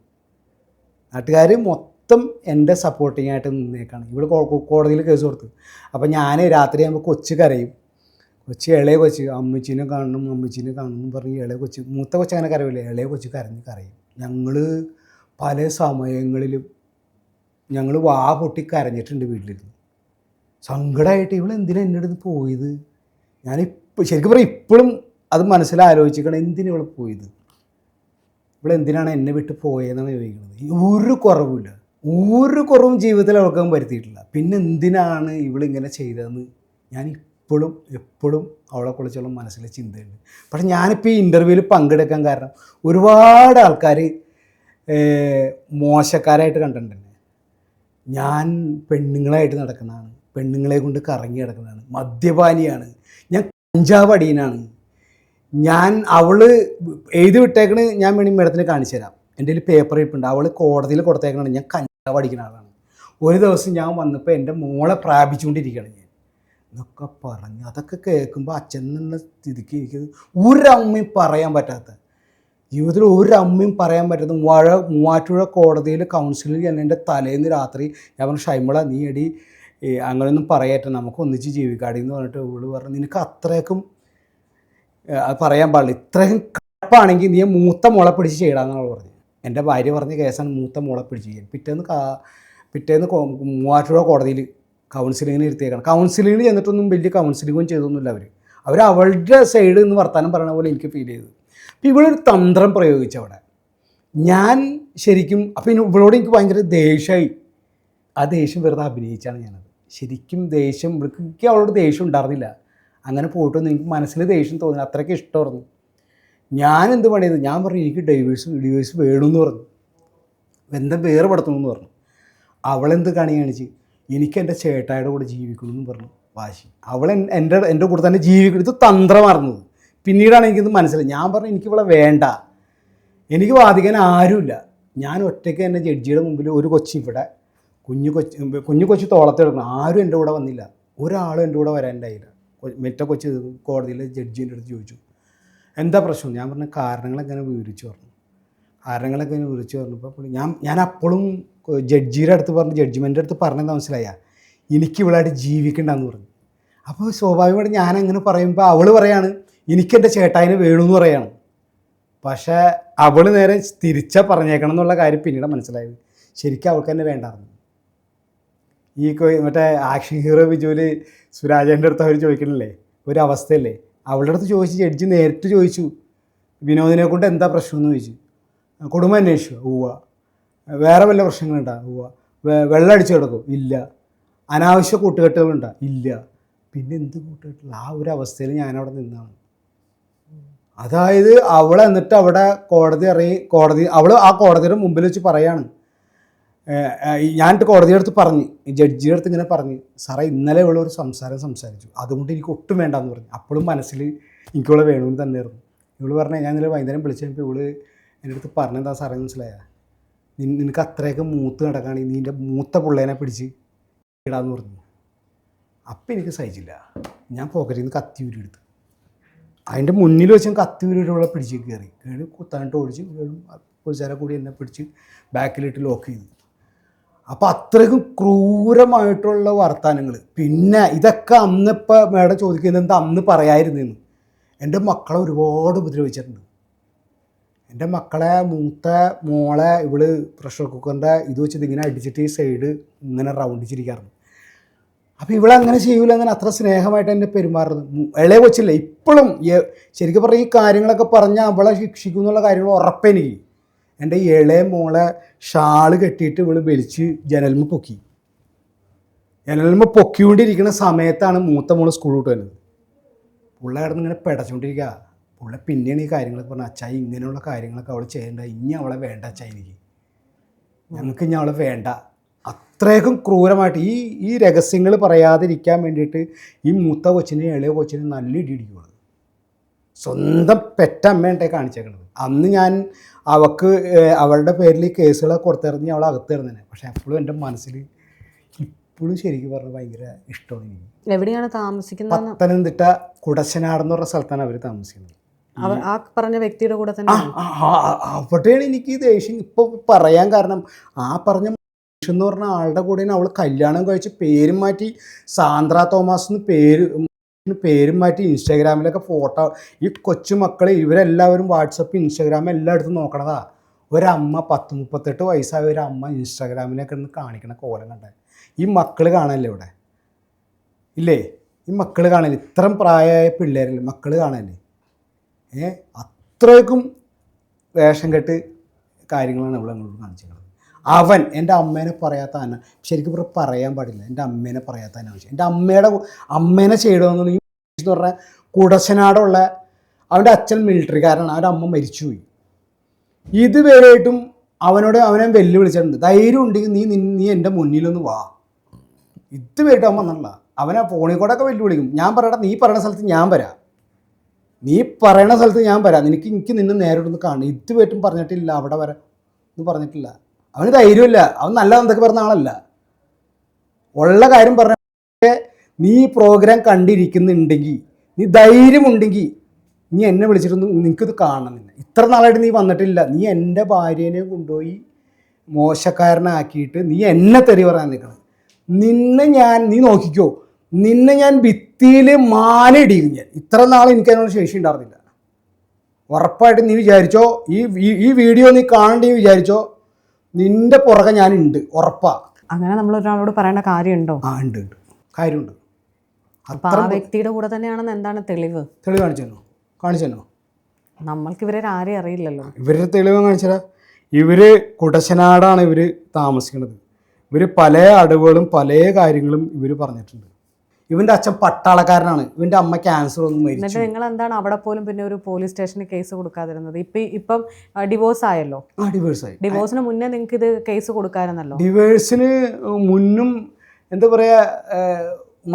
നാട്ടുകാർ മൊത്തം എൻ്റെ സപ്പോർട്ടിങ്ങായിട്ട് നിന്നേക്കാണ്. ഇവിടെ കോടതിയിൽ കേസ് കൊടുത്തു. അപ്പം ഞാൻ രാത്രിയാകുമ്പോൾ കൊച്ചു കരയും, ഇളയ കൊച്ച് അമ്മച്ചീനെ കാണണം എന്ന് പറഞ്ഞ് ഇളയ കൊച്ച്, മൂത്ത കൊച്ച് അങ്ങനെ കരവില്ല, ഇളയ കൊച്ച് കരയും. ഞങ്ങൾ പല സമയങ്ങളിലും ഞങ്ങൾ വാ പൊട്ടി കരഞ്ഞിട്ടുണ്ട് വീട്ടിലിരുന്ന്. സങ്കടമായിട്ട് ഇവളെന്തിനാ എൻ്റെ അടുത്ത് പോയത്. ശരിക്കും പറയാം ഇപ്പോഴും അത് മനസ്സിലാലോചിക്കണം, എന്തിനാ ഇവൾ പോയത്, ഇവളെന്തിനാണ് എന്നെ വിട്ട് പോയതെന്നാണ് ചോദിക്കുന്നത്. ഒരു കുറവും ജീവിതത്തിൽ അവൾക്കും വരുത്തിയിട്ടില്ല. പിന്നെ എന്തിനാണ് ഇവളിങ്ങനെ ചെയ്തതെന്ന് ഞാൻ എപ്പോഴും അവളെക്കുറിച്ചുള്ള മനസ്സിൽ ചിന്തയുണ്ട്. പക്ഷെ ഞാനിപ്പോൾ ഈ ഇൻ്റർവ്യൂവിൽ പങ്കെടുക്കാൻ കാരണം ഒരുപാട് ആൾക്കാർ മോശക്കാരായിട്ട് കണ്ടിട്ടുണ്ട്. ഞാൻ പെണ്ണുങ്ങളായിട്ട് നടക്കുന്നതാണ്, പെണ്ണുങ്ങളെ കൊണ്ട് കറങ്ങി നടക്കുന്നതാണ്, മദ്യപാനിയാണ്, ഞാൻ കഞ്ചാവ് അടിയനാണ്, അവൾ എഴുതി വിട്ടേക്കണ്. ഞാൻ വേണമെങ്കിൽ മേഡത്തിന് കാണിച്ചു തരാം, എൻ്റെ കയ്യിൽ പേപ്പർ ഇരിപ്പുണ്ട്. അവൾ കോടതിയിൽ കൊടുത്തേക്കണതാണ് ഞാൻ കഞ്ചാവ് അടിക്കുന്ന ആളാണ്. ഒരു ദിവസം ഞാൻ വന്നപ്പോൾ എൻ്റെ മോളെ പ്രാപിച്ചുകൊണ്ടിരിക്കുകയാണ് ഞാൻ എന്നൊക്കെ പറഞ്ഞ്. അതൊക്കെ കേൾക്കുമ്പോൾ അച്ഛൻ എന്നുള്ള സ്ഥിതിക്ക് എനിക്ക് ഒരമ്മയും പറയാൻ പറ്റാത്ത, ജീവിതത്തിൽ ഒരമ്മയും പറയാൻ പറ്റാത്ത മൂവാറ്റുപുഴ കോടതിയിൽ കൗൺസിലിൽ എൻ്റെ തലേന്ന് രാത്രി ഞാൻ പറഞ്ഞു, ഷൈമള നീ എടി അങ്ങനെയൊന്നും പറയട്ടെ, നമുക്ക് ഒന്നിച്ച് ജീവിക്കാടി എന്ന് പറഞ്ഞിട്ട് ഇവള് പറഞ്ഞു, നിനക്ക് അത്രയ്ക്കും അത് പറയാൻ പാടില്ല, ഇത്രയും കപ്പാണെങ്കിൽ നീ മൂത്ത മുള പിടിച്ച് ചെയ്യടാന്നാണ് പറഞ്ഞത്. എൻ്റെ ഭാര്യ പറഞ്ഞ കേസാണ് മൂത്ത മുള പിടിച്ച് ചെയ്യാൻ. പിറ്റേന്ന് മൂവാറ്റുപുഴ കോടതിയിൽ കൗൺസിലിങ്ങിന് ഇരുത്തിയേക്കണം. കൗൺസിലിങ്ങിന് ചെന്നിട്ടൊന്നും വലിയ കൗൺസിലിങ്ങും ചെയ്തൊന്നുമില്ല അവർ അവളുടെ സൈഡിൽ നിന്ന് വർത്താനം പറയണ പോലെ എനിക്ക് ഫീൽ ചെയ്തു. അപ്പോൾ ഇവളൊരു തന്ത്രം പ്രയോഗിച്ചവിടെ ഞാൻ ശരിക്കും, അപ്പോൾ ഇവളോട് എനിക്ക് ഭയങ്കര ദേഷ്യമായി. ആ ദേഷ്യം വെറുതെ അഭിനയിച്ചാണ് ഞാനത്. ശരിക്കും ദേഷ്യം, എനിക്ക് അവളോട് ദേഷ്യം ഉണ്ടായിരുന്നില്ല. അങ്ങനെ പോയിട്ടൊന്നും എനിക്ക് മനസ്സിൽ ദേഷ്യം തോന്നി, അത്രയ്ക്ക് ഇഷ്ടമായിരുന്നു. ഞാൻ എന്ത് പണിയത്, ഞാൻ പറഞ്ഞു എനിക്ക് ഡിവോഴ്സ് വേണമെന്ന് പറഞ്ഞു, ബന്ധം വേറെ പെടുത്തണമെന്ന് പറഞ്ഞു. അവളെന്ത് കണി കാണിച്ച് എനിക്ക് എൻ്റെ ചേട്ടായുടെ കൂടെ ജീവിക്കണമെന്ന് പറഞ്ഞു വാശി. അവൾ എൻ്റെ കൂടെ തന്നെ ജീവിക്കണം. ഇത് തന്ത്രമായിരുന്നത്. പിന്നീടാണ് എനിക്കിത് മനസ്സിലായി. ഞാൻ പറഞ്ഞു എനിക്കിവളെ വേണ്ട, എനിക്ക് വാദിക്കാൻ ആരുമില്ല, ഞാൻ ഒറ്റയ്ക്ക് എൻ്റെ ജഡ്ജിയുടെ മുമ്പിൽ ഒരു കൊച്ചി ഇവിടെ കുഞ്ഞു കൊച്ചു തോളത്തെടുക്കണം, ആരും എൻ്റെ കൂടെ വന്നില്ല, ഒരാളും എൻ്റെ കൂടെ വരാനുണ്ടായില്ല. മറ്റേ കൊച്ച് കോടതിയിലെ ജഡ്ജിൻ്റെ അടുത്ത് ചോദിച്ചു എന്താ പ്രശ്നം. ഞാൻ പറഞ്ഞ കാരണങ്ങളെങ്ങനെ വിവരിച്ചു പറഞ്ഞു. കാരണങ്ങളൊക്കെ ഇങ്ങനെ വിളിച്ച് പറഞ്ഞപ്പോൾ ഞാൻ അപ്പോഴും ജഡ്ജിയുടെ അടുത്ത് പറഞ്ഞു, ജഡ്ജിമെൻ്റെ അടുത്ത് പറഞ്ഞത് മനസ്സിലായ എനിക്ക് ഇവളായിട്ട് ജീവിക്കണ്ടെന്ന് പറഞ്ഞു. അപ്പോൾ സ്വാഭാവികമായിട്ട് ഞാനങ്ങനെ പറയുമ്പോൾ അവൾ പറയാണ് എനിക്കെൻ്റെ ചേട്ടായിനെ വേണമെന്ന് പറയാണ്. പക്ഷേ അവൾ നേരെ തിരിച്ചാൽ പറഞ്ഞേക്കണം എന്നുള്ള കാര്യം പിന്നീട് മനസ്സിലായത്. ശരിക്കും അവൾക്ക് തന്നെ വേണ്ടായിരുന്നു. ഈ മറ്റേ ആക്ഷൻ ഹീറോ വിജുവിൽ സുരാജേൻ്റെ അടുത്ത് അവർ ചോദിക്കണില്ലേ ഒരു അവസ്ഥയല്ലേ, അവളുടെ അടുത്ത് ചോദിച്ചു, ജഡ്ജി നേരിട്ട് ചോദിച്ചു വിനോദിനെ കൊണ്ട് എന്താ പ്രശ്നമെന്ന് ചോദിച്ചു. കുടുംബം അന്വേഷിച്ചു, ഉവ്വ. വേറെ വല്ല പ്രശ്നങ്ങളുണ്ടാ, ഉവ്വ. വെള്ളം അടിച്ചു കിടക്കും, ഇല്ല. അനാവശ്യ കൂട്ടുകെട്ടുകളുണ്ടാ, ഇല്ല. പിന്നെ എന്ത് കൂട്ടുകെട്ടില്ല? ആ ഒരു അവസ്ഥയിൽ ഞാനവിടെ നിന്നാണ്. അതായത് അവൾ എന്നിട്ട് അവിടെ അവൾ ആ കോടതിയുടെ മുമ്പിൽ വെച്ച് പറയാണ്, ഞാനിട്ട് കോടതിയുടെ അടുത്ത് പറഞ്ഞ്, ജഡ്ജിയുടെ അടുത്ത് ഇങ്ങനെ പറഞ്ഞ്, സാറേ ഇന്നലെ ഇവളൊരു സംസാരിച്ചു, അതുകൊണ്ട് എനിക്ക് ഒട്ടും വേണ്ടാന്ന് പറഞ്ഞു. അപ്പോഴും മനസ്സിൽ എനിക്കിവളെ വേണമെന്ന് തന്നെയായിരുന്നു. ഇവള് പറഞ്ഞാൽ ഞാൻ ഇന്നലെ വൈകുന്നേരം വിളിച്ചു കഴിഞ്ഞപ്പോൾ ഇവള് എൻ്റെ അടുത്ത് പറഞ്ഞെന്താ സാറേ മനസ്സിലായ, നിനക്ക് അത്രയൊക്കെ മൂത്ത് നടക്കുകയാണെങ്കിൽ നിൻ്റെ മൂത്ത പിള്ളേനെ പിടിച്ച് ഇടാന്ന് പറഞ്ഞു. അപ്പം എനിക്ക് സഹിച്ചില്ല. ഞാൻ പോക്കറ്റിൽ നിന്ന് കത്തി ഊരിയെടുത്തു. അതിൻ്റെ മുന്നിൽ വെച്ച് കത്തി ഊരിയുള്ള പിടിച്ച് കയറി കുത്താനിട്ട് ഓടിച്ച് പോലീസുകാരെ കൂടി എന്നെ പിടിച്ച് ബാക്കിലിട്ട് ലോക്ക് ചെയ്തു. അപ്പോൾ അത്രയ്ക്കും ക്രൂരമായിട്ടുള്ള വർത്തമാനങ്ങൾ. പിന്നെ ഇതൊക്കെ അന്നിപ്പോൾ മേഡം ചോദിക്കുന്നത് എന്താ അന്ന് പറയായിരുന്നെന്ന്. എൻ്റെ മക്കളെ ഒരുപാട് ഉപദ്രവിച്ചിട്ടുണ്ട്. എൻ്റെ മക്കളെ മൂത്ത മോളെ ഇവള് പ്രഷർ കുക്കറിൻ്റെ ഇത് വെച്ചിട്ട് ഇങ്ങനെ അടിച്ചിട്ട് ഈ സൈഡ് ഇങ്ങനെ റൗണ്ടിച്ചിരിക്കാറുണ്ട്. അപ്പോൾ ഇവളങ്ങനെ ചെയ്യൂല, അങ്ങനെ അത്ര സ്നേഹമായിട്ട് എന്നെ പെരുമാറുന്നത്. ഇളയ കൊച്ചില്ല ഇപ്പോഴും ശരിക്കും പറഞ്ഞാൽ ഈ കാര്യങ്ങളൊക്കെ പറഞ്ഞാൽ അവളെ ശിക്ഷിക്കും എന്നുള്ള കാര്യങ്ങൾ ഉറപ്പെനിക്ക്. എൻ്റെ ഇളയ മോളെ ഷാള് കെട്ടിയിട്ട് ഇവള് വലിച്ച് ജനൽമ പൊക്കിക്കൊണ്ടിരിക്കുന്ന സമയത്താണ് മൂത്ത മോള് സ്കൂൾ വിട്ട് വരുന്നത്. പുള്ള കിടന്ന് ഇങ്ങനെ പിടച്ചുകൊണ്ടിരിക്കുക. പുള്ള പിന്നെയാണ് ഈ കാര്യങ്ങളൊക്കെ പറഞ്ഞത്, അച്ചായി ഇങ്ങനെയുള്ള കാര്യങ്ങളൊക്കെ അവൾ ചെയ്യേണ്ട, ഇനി അവളെ വേണ്ട അച്ചായി, ഞങ്ങൾക്ക് ഇനി അവളെ വേണ്ട. അത്രയ്ക്കും ക്രൂരമായിട്ട് ഈ രഹസ്യങ്ങൾ പറയാതിരിക്കാൻ വേണ്ടിയിട്ട് ഈ മൂത്ത കൊച്ചിനെ ഇളയ കൊച്ചിനെ നല്ല ഇടിയിടിക്കുകയാണ്. സ്വന്തം പെറ്റമ്മേണ്ടെ കാണിച്ചേക്കണത്. അന്ന് ഞാൻ അവളുടെ പേരിൽ ഈ കേസുകളൊക്കെ കൊടുത്തിറങ്ങി അവളെ അകത്തിരുന്നേ. പക്ഷെ എപ്പോഴും എൻ്റെ മനസ്സിൽ ഇപ്പോഴും ശരിക്കും പറഞ്ഞാൽ ഭയങ്കര ഇഷ്ടമാണ് എനിക്ക്. എവിടെയാണ് താമസിക്കുന്നത്? പത്തനംതിട്ട കുടശനാട് എന്ന് പറഞ്ഞ സ്ഥലത്താണ് അവർ താമസിക്കുന്നത്. ആ പറഞ്ഞ വ്യക്തിയുടെ കൂടെ തന്നെ അവിടെയാണ് എനിക്ക് ഈ ദേഷ്യം ഇപ്പോൾ പറയാൻ കാരണം. ആ പറഞ്ഞ എന്ന് പറഞ്ഞ ആളുടെ കൂടെയാണ് അവൾ കല്യാണം കഴിച്ച് പേരും മാറ്റി സാന്ദ്ര തോമസ് എന്ന് പേരും മാറ്റി ഇൻസ്റ്റാഗ്രാമിലൊക്കെ ഫോട്ടോ. ഈ കൊച്ചുമക്കൾ ഇവരെല്ലാവരും വാട്സപ്പ് ഇൻസ്റ്റാഗ്രാം എല്ലായിടത്തും നോക്കണതാ. ഒരമ്മ 38 വയസ്സായ ഒരു അമ്മ ഇൻസ്റ്റാഗ്രാമിലൊക്കെ ഒന്ന് കാണിക്കണ കോലം കണ്ടേ. ഈ മക്കൾ കാണാനല്ലേ ഇവിടെ ഇല്ലേ? ഈ മക്കൾ കാണാനില്ല, ഇത്രയും പ്രായമായ പിള്ളേരല്ലേ മക്കൾ കാണാനല്ലേ? അത്രയ്ക്കും വേഷം കെട്ട് കാര്യങ്ങളാണ് ഇവിടെ അങ്ങോട്ട് കാണിച്ചത്. അവൻ എൻ്റെ അമ്മേനെ പറയാത്ത ശരിക്കും ഇവിടെ പറയാൻ പാടില്ല. എൻ്റെ അമ്മേനെ പറയാത്ത ആവശ്യം. എൻ്റെ അമ്മേനെ ചെയ്യണമെന്ന് പറഞ്ഞാൽ കുടശനാടുള്ള അവൻ്റെ അച്ഛൻ മിലിറ്ററിക്കാരനാണ്, അവൻ്റെ അമ്മ മരിച്ചുപോയി. ഇതുവരെയായിട്ടും അവനെ വെല്ലുവിളിച്ചിട്ടുണ്ട്. ധൈര്യം ഉണ്ടെങ്കിൽ നീ എൻ്റെ മുന്നിലൊന്ന് വാ. ഇതുവരെയായിട്ട് അവൻ വന്നല്ല. അവനെ ഫോണിൽ കൂടെ ഒക്കെ വെല്ലുവിളിക്കും. ഞാൻ പറയട്ടെ, നീ പറയുന്ന സ്ഥലത്ത് ഞാൻ വരാം, എനിക്ക് നിന്നെ നേരിട്ടൊന്ന് കാണും. ഇതുവരെയായിട്ടും പറഞ്ഞിട്ടില്ല അവിടെ വരാം എന്ന് പറഞ്ഞിട്ടില്ല. അവന് ധൈര്യമില്ല. അവൻ നല്ല എന്തൊക്കെ പറഞ്ഞ ആളല്ല. ഉള്ള കാര്യം പറഞ്ഞ നീ പ്രോഗ്രാം കണ്ടിരിക്കുന്നുണ്ടെങ്കിൽ, നീ ധൈര്യമുണ്ടെങ്കിൽ നീ എന്നെ വിളിച്ചിട്ടൊന്നും നിനക്കിത് കാണണമെന്നില്ല. ഇത്ര നാളായിട്ട് നീ വന്നിട്ടില്ല. നീ എൻ്റെ ഭാര്യേനെ കൊണ്ടുപോയി മോശക്കാരനാക്കിയിട്ട് നീ എന്നെ തെറി പറയാൻ നിൽക്കണം. നീ നോക്കിക്കോ, നിന്നെ ഞാൻ ഭിത്തിയിൽ മാലയിടിക്കും ഞാൻ. ഇത്ര നാൾ എനിക്ക് അതിനുള്ള ശേഷി ഉണ്ടായിരുന്നില്ല. ഉറപ്പായിട്ട് നീ വിചാരിച്ചോ, ഈ വീഡിയോ നീ കാണേണ്ടി വിചാരിച്ചോ, നിന്റെ പുറകെ ഞാനുണ്ട്, ഉറപ്പാ. അങ്ങനെ നമ്മൾ ഒരാളോട് പറയേണ്ട കാര്യമുണ്ടോ? ഉണ്ട് കാര്യമുണ്ട്. ആ വ്യക്തിയുടെ കൂടെ തന്നെയാണെന്ന് എന്താണ് തെളിവ്? കാണിച്ചോ? നമ്മൾക്ക് ഇവരെ ആരെയും അറിയില്ലല്ലോ. ഇവരുടെ തെളിവ് കാണിച്ചാൽ ഇവര് കുടശനാടാണ് ഇവര് താമസിക്കുന്നത്. ഇവർ പല അടവുകളും പല കാര്യങ്ങളും ഇവർ പറഞ്ഞിട്ടുണ്ട്. ഇവൻ്റെ അച്ഛൻ പട്ടാളക്കാരനാണ്, ഇവൻ്റെ അമ്മ ക്യാൻസർ ഒന്നും മരിച്ചു. എന്നിട്ട് നിങ്ങൾ എന്താണ് അവിടെ പോലും പിന്നെ ഒരു പോലീസ് സ്റ്റേഷനിൽ കേസ് കൊടുക്കാതിരുന്നത്? ഇപ്പം ഡിവോഴ്സ് ആയല്ലോ. ഡിവോഴ്സായി. ഡിവോഴ്സിന് മുന്നേ നിങ്ങൾക്ക് ഇത് കേസ് കൊടുക്കാമായിരുന്നല്ലോ. ഡിവോഴ്സിന് മുന്നും എന്താ പറയുക,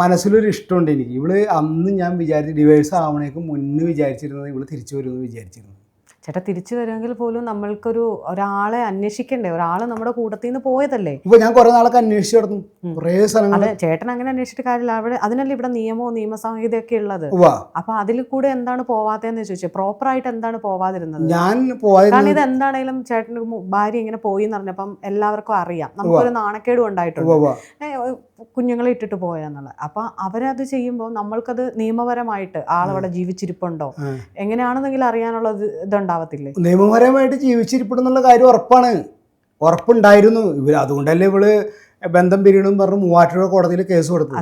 മനസ്സിലൊരു ഇഷ്ടമുണ്ട് എനിക്ക്. ഇവള് അന്ന് ഞാൻ വിചാരിച്ചു ഡിവോഴ്സ് ആവണേക്ക് മുന്നേ വിചാരിച്ചിരുന്നത് ഇവള് തിരിച്ചു വരുമെന്ന് വിചാരിച്ചിരുന്നു. ചേട്ടാ തിരിച്ചു വരുമെങ്കിൽ പോലും നമ്മൾക്കൊരു ഒരാളെ അന്വേഷിക്കണ്ടേ? ഒരാൾ നമ്മുടെ കൂട്ടത്തിൽ നിന്ന് പോയതല്ലേ. ഇപ്പൊ ഞാൻ കുറെ നാളൊക്കെ അന്വേഷിച്ചു നടന്നു കുറേ സ്ഥലങ്ങൾ. അതെ, ചേട്ടൻ അങ്ങനെ അന്വേഷിച്ചിട്ട് കാര്യമില്ല. അവിടെ അതിനല്ലേ ഇവിടെ നിയമവും നിയമസംഹിതയൊക്കെ ഉള്ളത്. അപ്പൊ അതിൽ കൂടെ എന്താണ് പോവാത്തതെന്ന് ചോദിച്ചു. പ്രോപ്പറായിട്ട് എന്താണ് പോവാതിരുന്നത്? ഞാൻ കാരണം ഇത് എന്താണേലും ചേട്ടൻ്റെ ഭാര്യ ഇങ്ങനെ പോയി എന്ന് പറഞ്ഞപ്പം എല്ലാവർക്കും അറിയാം, നമുക്കൊരു നാണക്കേടും ഉണ്ടായിട്ടുണ്ട് കുഞ്ഞുങ്ങളെ ഇട്ടിട്ട് പോയാന്നുള്ളത്. അപ്പൊ അവരത് ചെയ്യുമ്പോൾ നമ്മൾക്കത് നിയമപരമായിട്ട് ആളവിടെ ജീവിച്ചിരിപ്പുണ്ടോ എങ്ങനെയാണെന്നെങ്കിലും അറിയാനുള്ള ഇതുണ്ടാവത്തില്ലേ? നിയമപരമായിട്ട് ജീവിച്ചിരിപ്പെടുന്നുള്ള കാര്യം ഉറപ്പുണ്ടായിരുന്നു ഇവർ. അതുകൊണ്ടല്ലേ ഇവള് ബന്ധം പിരിയണം പറഞ്ഞ് മൂവാറ്റുപുഴ കോടതിയിൽ കേസ് കൊടുത്തു.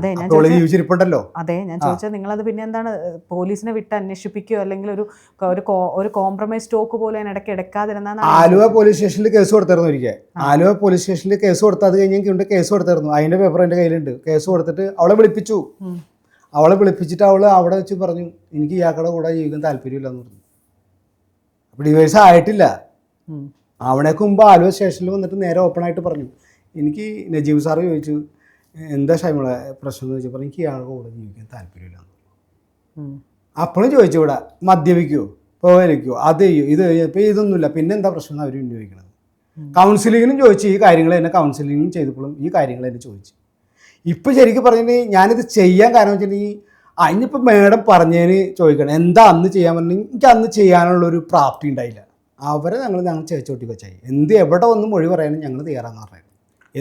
ജീവിച്ചിരിപ്പുണ്ടല്ലോ. അതെ, ഞാൻ ചോദിച്ചത് നിങ്ങളത് പിന്നെ എന്താണ് പോലീസിനെ വിട്ട് അന്വേഷിപ്പിക്കുകയോ അല്ലെങ്കിൽ ഒരു കോംപ്രമൈസ് സ്റ്റോക്ക് പോലെ ഇടയ്ക്ക് എടുക്കാതിരുന്ന? ആലുവ പോലീസ് സ്റ്റേഷനിൽ കേസ് കൊടുത്തായിരുന്നു ഒരിക്കൽ. ആലുവ പോലീസ് സ്റ്റേഷനിൽ കേസ് കൊടുത്ത് അത് കഴിഞ്ഞ് കേസ് കൊടുത്തായിരുന്നു. അതിന്റെ പേപ്പർ എൻ്റെ കയ്യിലുണ്ട്. കേസ് കൊടുത്തിട്ട് അവളെ വിളിപ്പിച്ചു. അവളെ വിളിപ്പിച്ചിട്ട് അവള് അവിടെ വെച്ച് പറഞ്ഞു എനിക്ക് ഇയാളുടെ കൂടെ ജീവിക്കാൻ താല്പര്യമില്ലെന്ന് പറഞ്ഞു. അപ്പോൾ ഡിവോഴ്സ് ആയിട്ടില്ല. അവിടേക്ക് മുമ്പ് ആലുവ സ്റ്റേഷനിൽ വന്നിട്ട് നേരെ ഓപ്പൺ ആയിട്ട് പറഞ്ഞു എനിക്ക് നജീബ് സാറ് ചോദിച്ചു എന്താ ഷൈമളെ പ്രശ്നം എന്ന് ചോദിച്ചപ്പോൾ എനിക്ക് ഇയാളുടെ കൂടെ ജീവിക്കാൻ താല്പര്യമില്ല. അപ്പോഴും ചോദിച്ചു ഇവിടെ മദ്യപിക്കുമോ പോകാനിരിക്കുമോ അത് ചെയ്യോ ഇത് ഇപ്പോൾ ഇതൊന്നുമില്ല പിന്നെ എന്താ പ്രശ്നം എന്ന് അവർ ചോദിക്കണത്. കൗൺസിലിങ്ങിനും ചോദിച്ചു ഈ കാര്യങ്ങൾ തന്നെ. കൗൺസിലിങ്ങും ചെയ്തപ്പോഴും ഈ കാര്യങ്ങൾ തന്നെ ചോദിച്ചു. ഇപ്പോൾ ശരിക്കും പറഞ്ഞിട്ടുണ്ടെങ്കിൽ ഞാനിത് ചെയ്യാൻ കാരണം വെച്ചിട്ടുണ്ടെങ്കിൽ അതിനിപ്പോൾ മേഡം പറഞ്ഞതിന് ചോദിക്കണം എന്താ അന്ന് ചെയ്യാൻ പറഞ്ഞെങ്കിൽ എനിക്ക് അന്ന് ചെയ്യാനുള്ളൊരു പ്രാപ്തി ഉണ്ടായില്ല. അവരെ ഞങ്ങൾ ചേച്ചോട്ടി വെച്ചായി എന്ത് എവിടെ ഒന്നും മൊഴി പറയാനും ഞങ്ങൾ തയ്യാറാന്ന് പറഞ്ഞത്.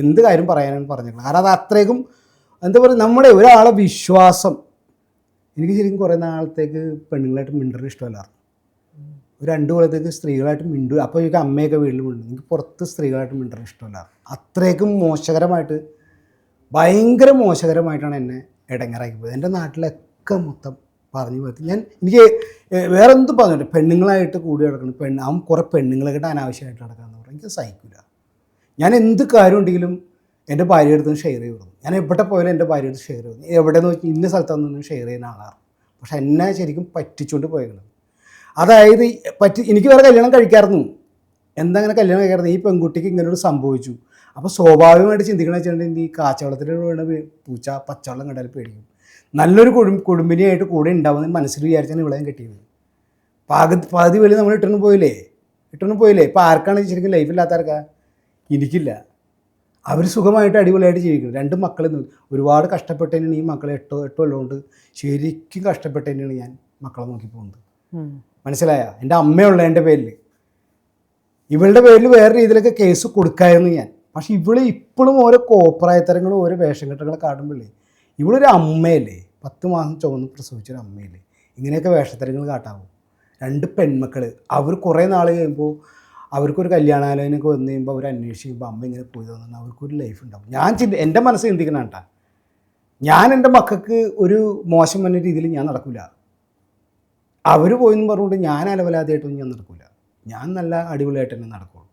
എന്ത് കാര്യം പറയാനാണ് പറഞ്ഞിട്ടുള്ളത്. കാരണം അത് അത്രയ്ക്കും എന്താ പറയുക നമ്മുടെ ഒരാളെ വിശ്വാസം. എനിക്ക് ശരിക്കും കുറേ നാളത്തേക്ക് പെണ്ണുങ്ങളായിട്ട് മിണ്ടറിന് ഇഷ്ടമല്ലായിരുന്നു. ഒരു 2 കൊല്ലത്തേക്ക് സ്ത്രീകളായിട്ട് മിണ്ടു. അപ്പോൾ എനിക്ക് അമ്മയൊക്കെ വീട്ടിൽ മിണ്ടും. എനിക്ക് പുറത്ത് സ്ത്രീകളായിട്ട് മിണ്ടറിന് ഇഷ്ടമല്ലായിരുന്നു. അത്രയ്ക്കും മോശകരമായിട്ട് ഭയങ്കര മോശകരമായിട്ടാണ് എന്നെ ഇടങ്ങേറാക്കി പോയത്. എൻ്റെ നാട്ടിലൊക്കെ മൊത്തം പറഞ്ഞു പോയി. എനിക്ക് വേറെ എന്തും പറഞ്ഞില്ല പെണ്ണുങ്ങളായിട്ട് കൂടി കിടക്കണം. അവൻ കുറേ പെണ്ണുങ്ങളായിട്ട് അനാവശ്യമായിട്ട് നടക്കാമെന്ന് പറഞ്ഞാൽ എനിക്ക് സഹിക്കില്ല. ഞാൻ എന്ത് കാര്യം ഉണ്ടെങ്കിലും എൻ്റെ ഭാര്യ അടുത്ത് ഷെയർ ചെയ്തു. ഞാൻ എവിടെ പോയാലും എൻ്റെ ഭാര്യ അടുത്ത് ഷെയർ ചെയ്തു. എവിടെ നോക്കി ഇന്ന സ്ഥലത്തൊന്നും ഷെയർ ചെയ്യുന്ന ആളാണ്. പക്ഷെ എന്നെ ശരിക്കും പറ്റിച്ചുകൊണ്ട് പോയേക്കണം. അതായത് എനിക്ക് വേറെ കല്യാണം കഴിക്കാമായിരുന്നു. എന്താ അങ്ങനെ കല്യാണം കഴിക്കാമായിരുന്നു? ഈ പെൺകുട്ടിക്ക് ഇങ്ങനൊരു സംഭവിച്ചു. അപ്പോൾ സ്വാഭാവികമായിട്ട് ചിന്തിക്കണമെന്ന് വെച്ചിട്ടുണ്ടെങ്കിൽ ഈ കാച്ചവെള്ളത്തിൽ വീണ പൂച്ച പച്ചവെള്ളം കണ്ടാൽ പേടിക്കും. നല്ലൊരു കുടുംബിനിയായിട്ട് കൂടെ ഉണ്ടാവുമെന്ന് മനസ്സിൽ വിചാരിച്ചാണ് ഇവിടെയും കിട്ടിയത്. പകുതി വലിയ നമ്മൾ ഇട്ടൊന്നും പോയില്ലേ. ഇപ്പോൾ ആർക്കാണ് ശരിക്കും ലൈഫില്ലാത്ത ആർക്കാ? എനിക്കില്ല. അവർ സുഖമായിട്ട് അടിപൊളിയായിട്ട് ജീവിക്കണം. 2 മക്കൾ ഒരുപാട് കഷ്ടപ്പെട്ടതിനാണ് ഈ മക്കളെ 8 കൊല്ലം ശരിക്കും കഷ്ടപ്പെട്ടതിനാണ് ഞാൻ മക്കളെ നോക്കി പോകുന്നത്. മനസ്സിലായ? എൻ്റെ അമ്മയുള്ള എൻ്റെ പേരിൽ ഇവളുടെ പേരിൽ വേറെ രീതിയിലൊക്കെ കേസ് കൊടുക്കായിരുന്നു ഞാൻ. പക്ഷെ ഇവള് ഇപ്പോഴും ഓരോ കോപ്രായത്തരങ്ങളും ഓരോ വേഷം കെട്ടുകളെ കാണുമ്പോഴേ ഇവളൊരു അമ്മയല്ലേ, 10 മാസം ചുവന്ന് പ്രസവിച്ചൊരു അമ്മയല്ലേ, ഇങ്ങനെയൊക്കെ വേഷത്തരങ്ങൾ കാട്ടാവും. 2 പെൺമക്കൾ അവർ കുറേ നാൾ കഴിയുമ്പോൾ അവർക്കൊരു കല്യാണാലോചനയൊക്കെ വന്നു കഴിയുമ്പോൾ അവർ അന്വേഷിക്കുമ്പോൾ അമ്മ ഇങ്ങനെ പോയി തോന്നുന്നു അവർക്കൊരു ലൈഫ് ഉണ്ടാവും. എൻ്റെ മനസ്സ് ചിന്തിക്കണം കേട്ടാ. ഞാൻ എൻ്റെ മക്കൾക്ക് ഒരു മോശം വന്ന രീതിയിൽ ഞാൻ നടക്കില്ല. അവർ പോയെന്ന് പറഞ്ഞുകൊണ്ട് ഞാൻ അലവലാതെയായിട്ടൊന്നും ഞാൻ നടക്കില്ല. ഞാൻ നല്ല അടിപൊളിയായിട്ട് തന്നെ നടക്കുള്ളൂ.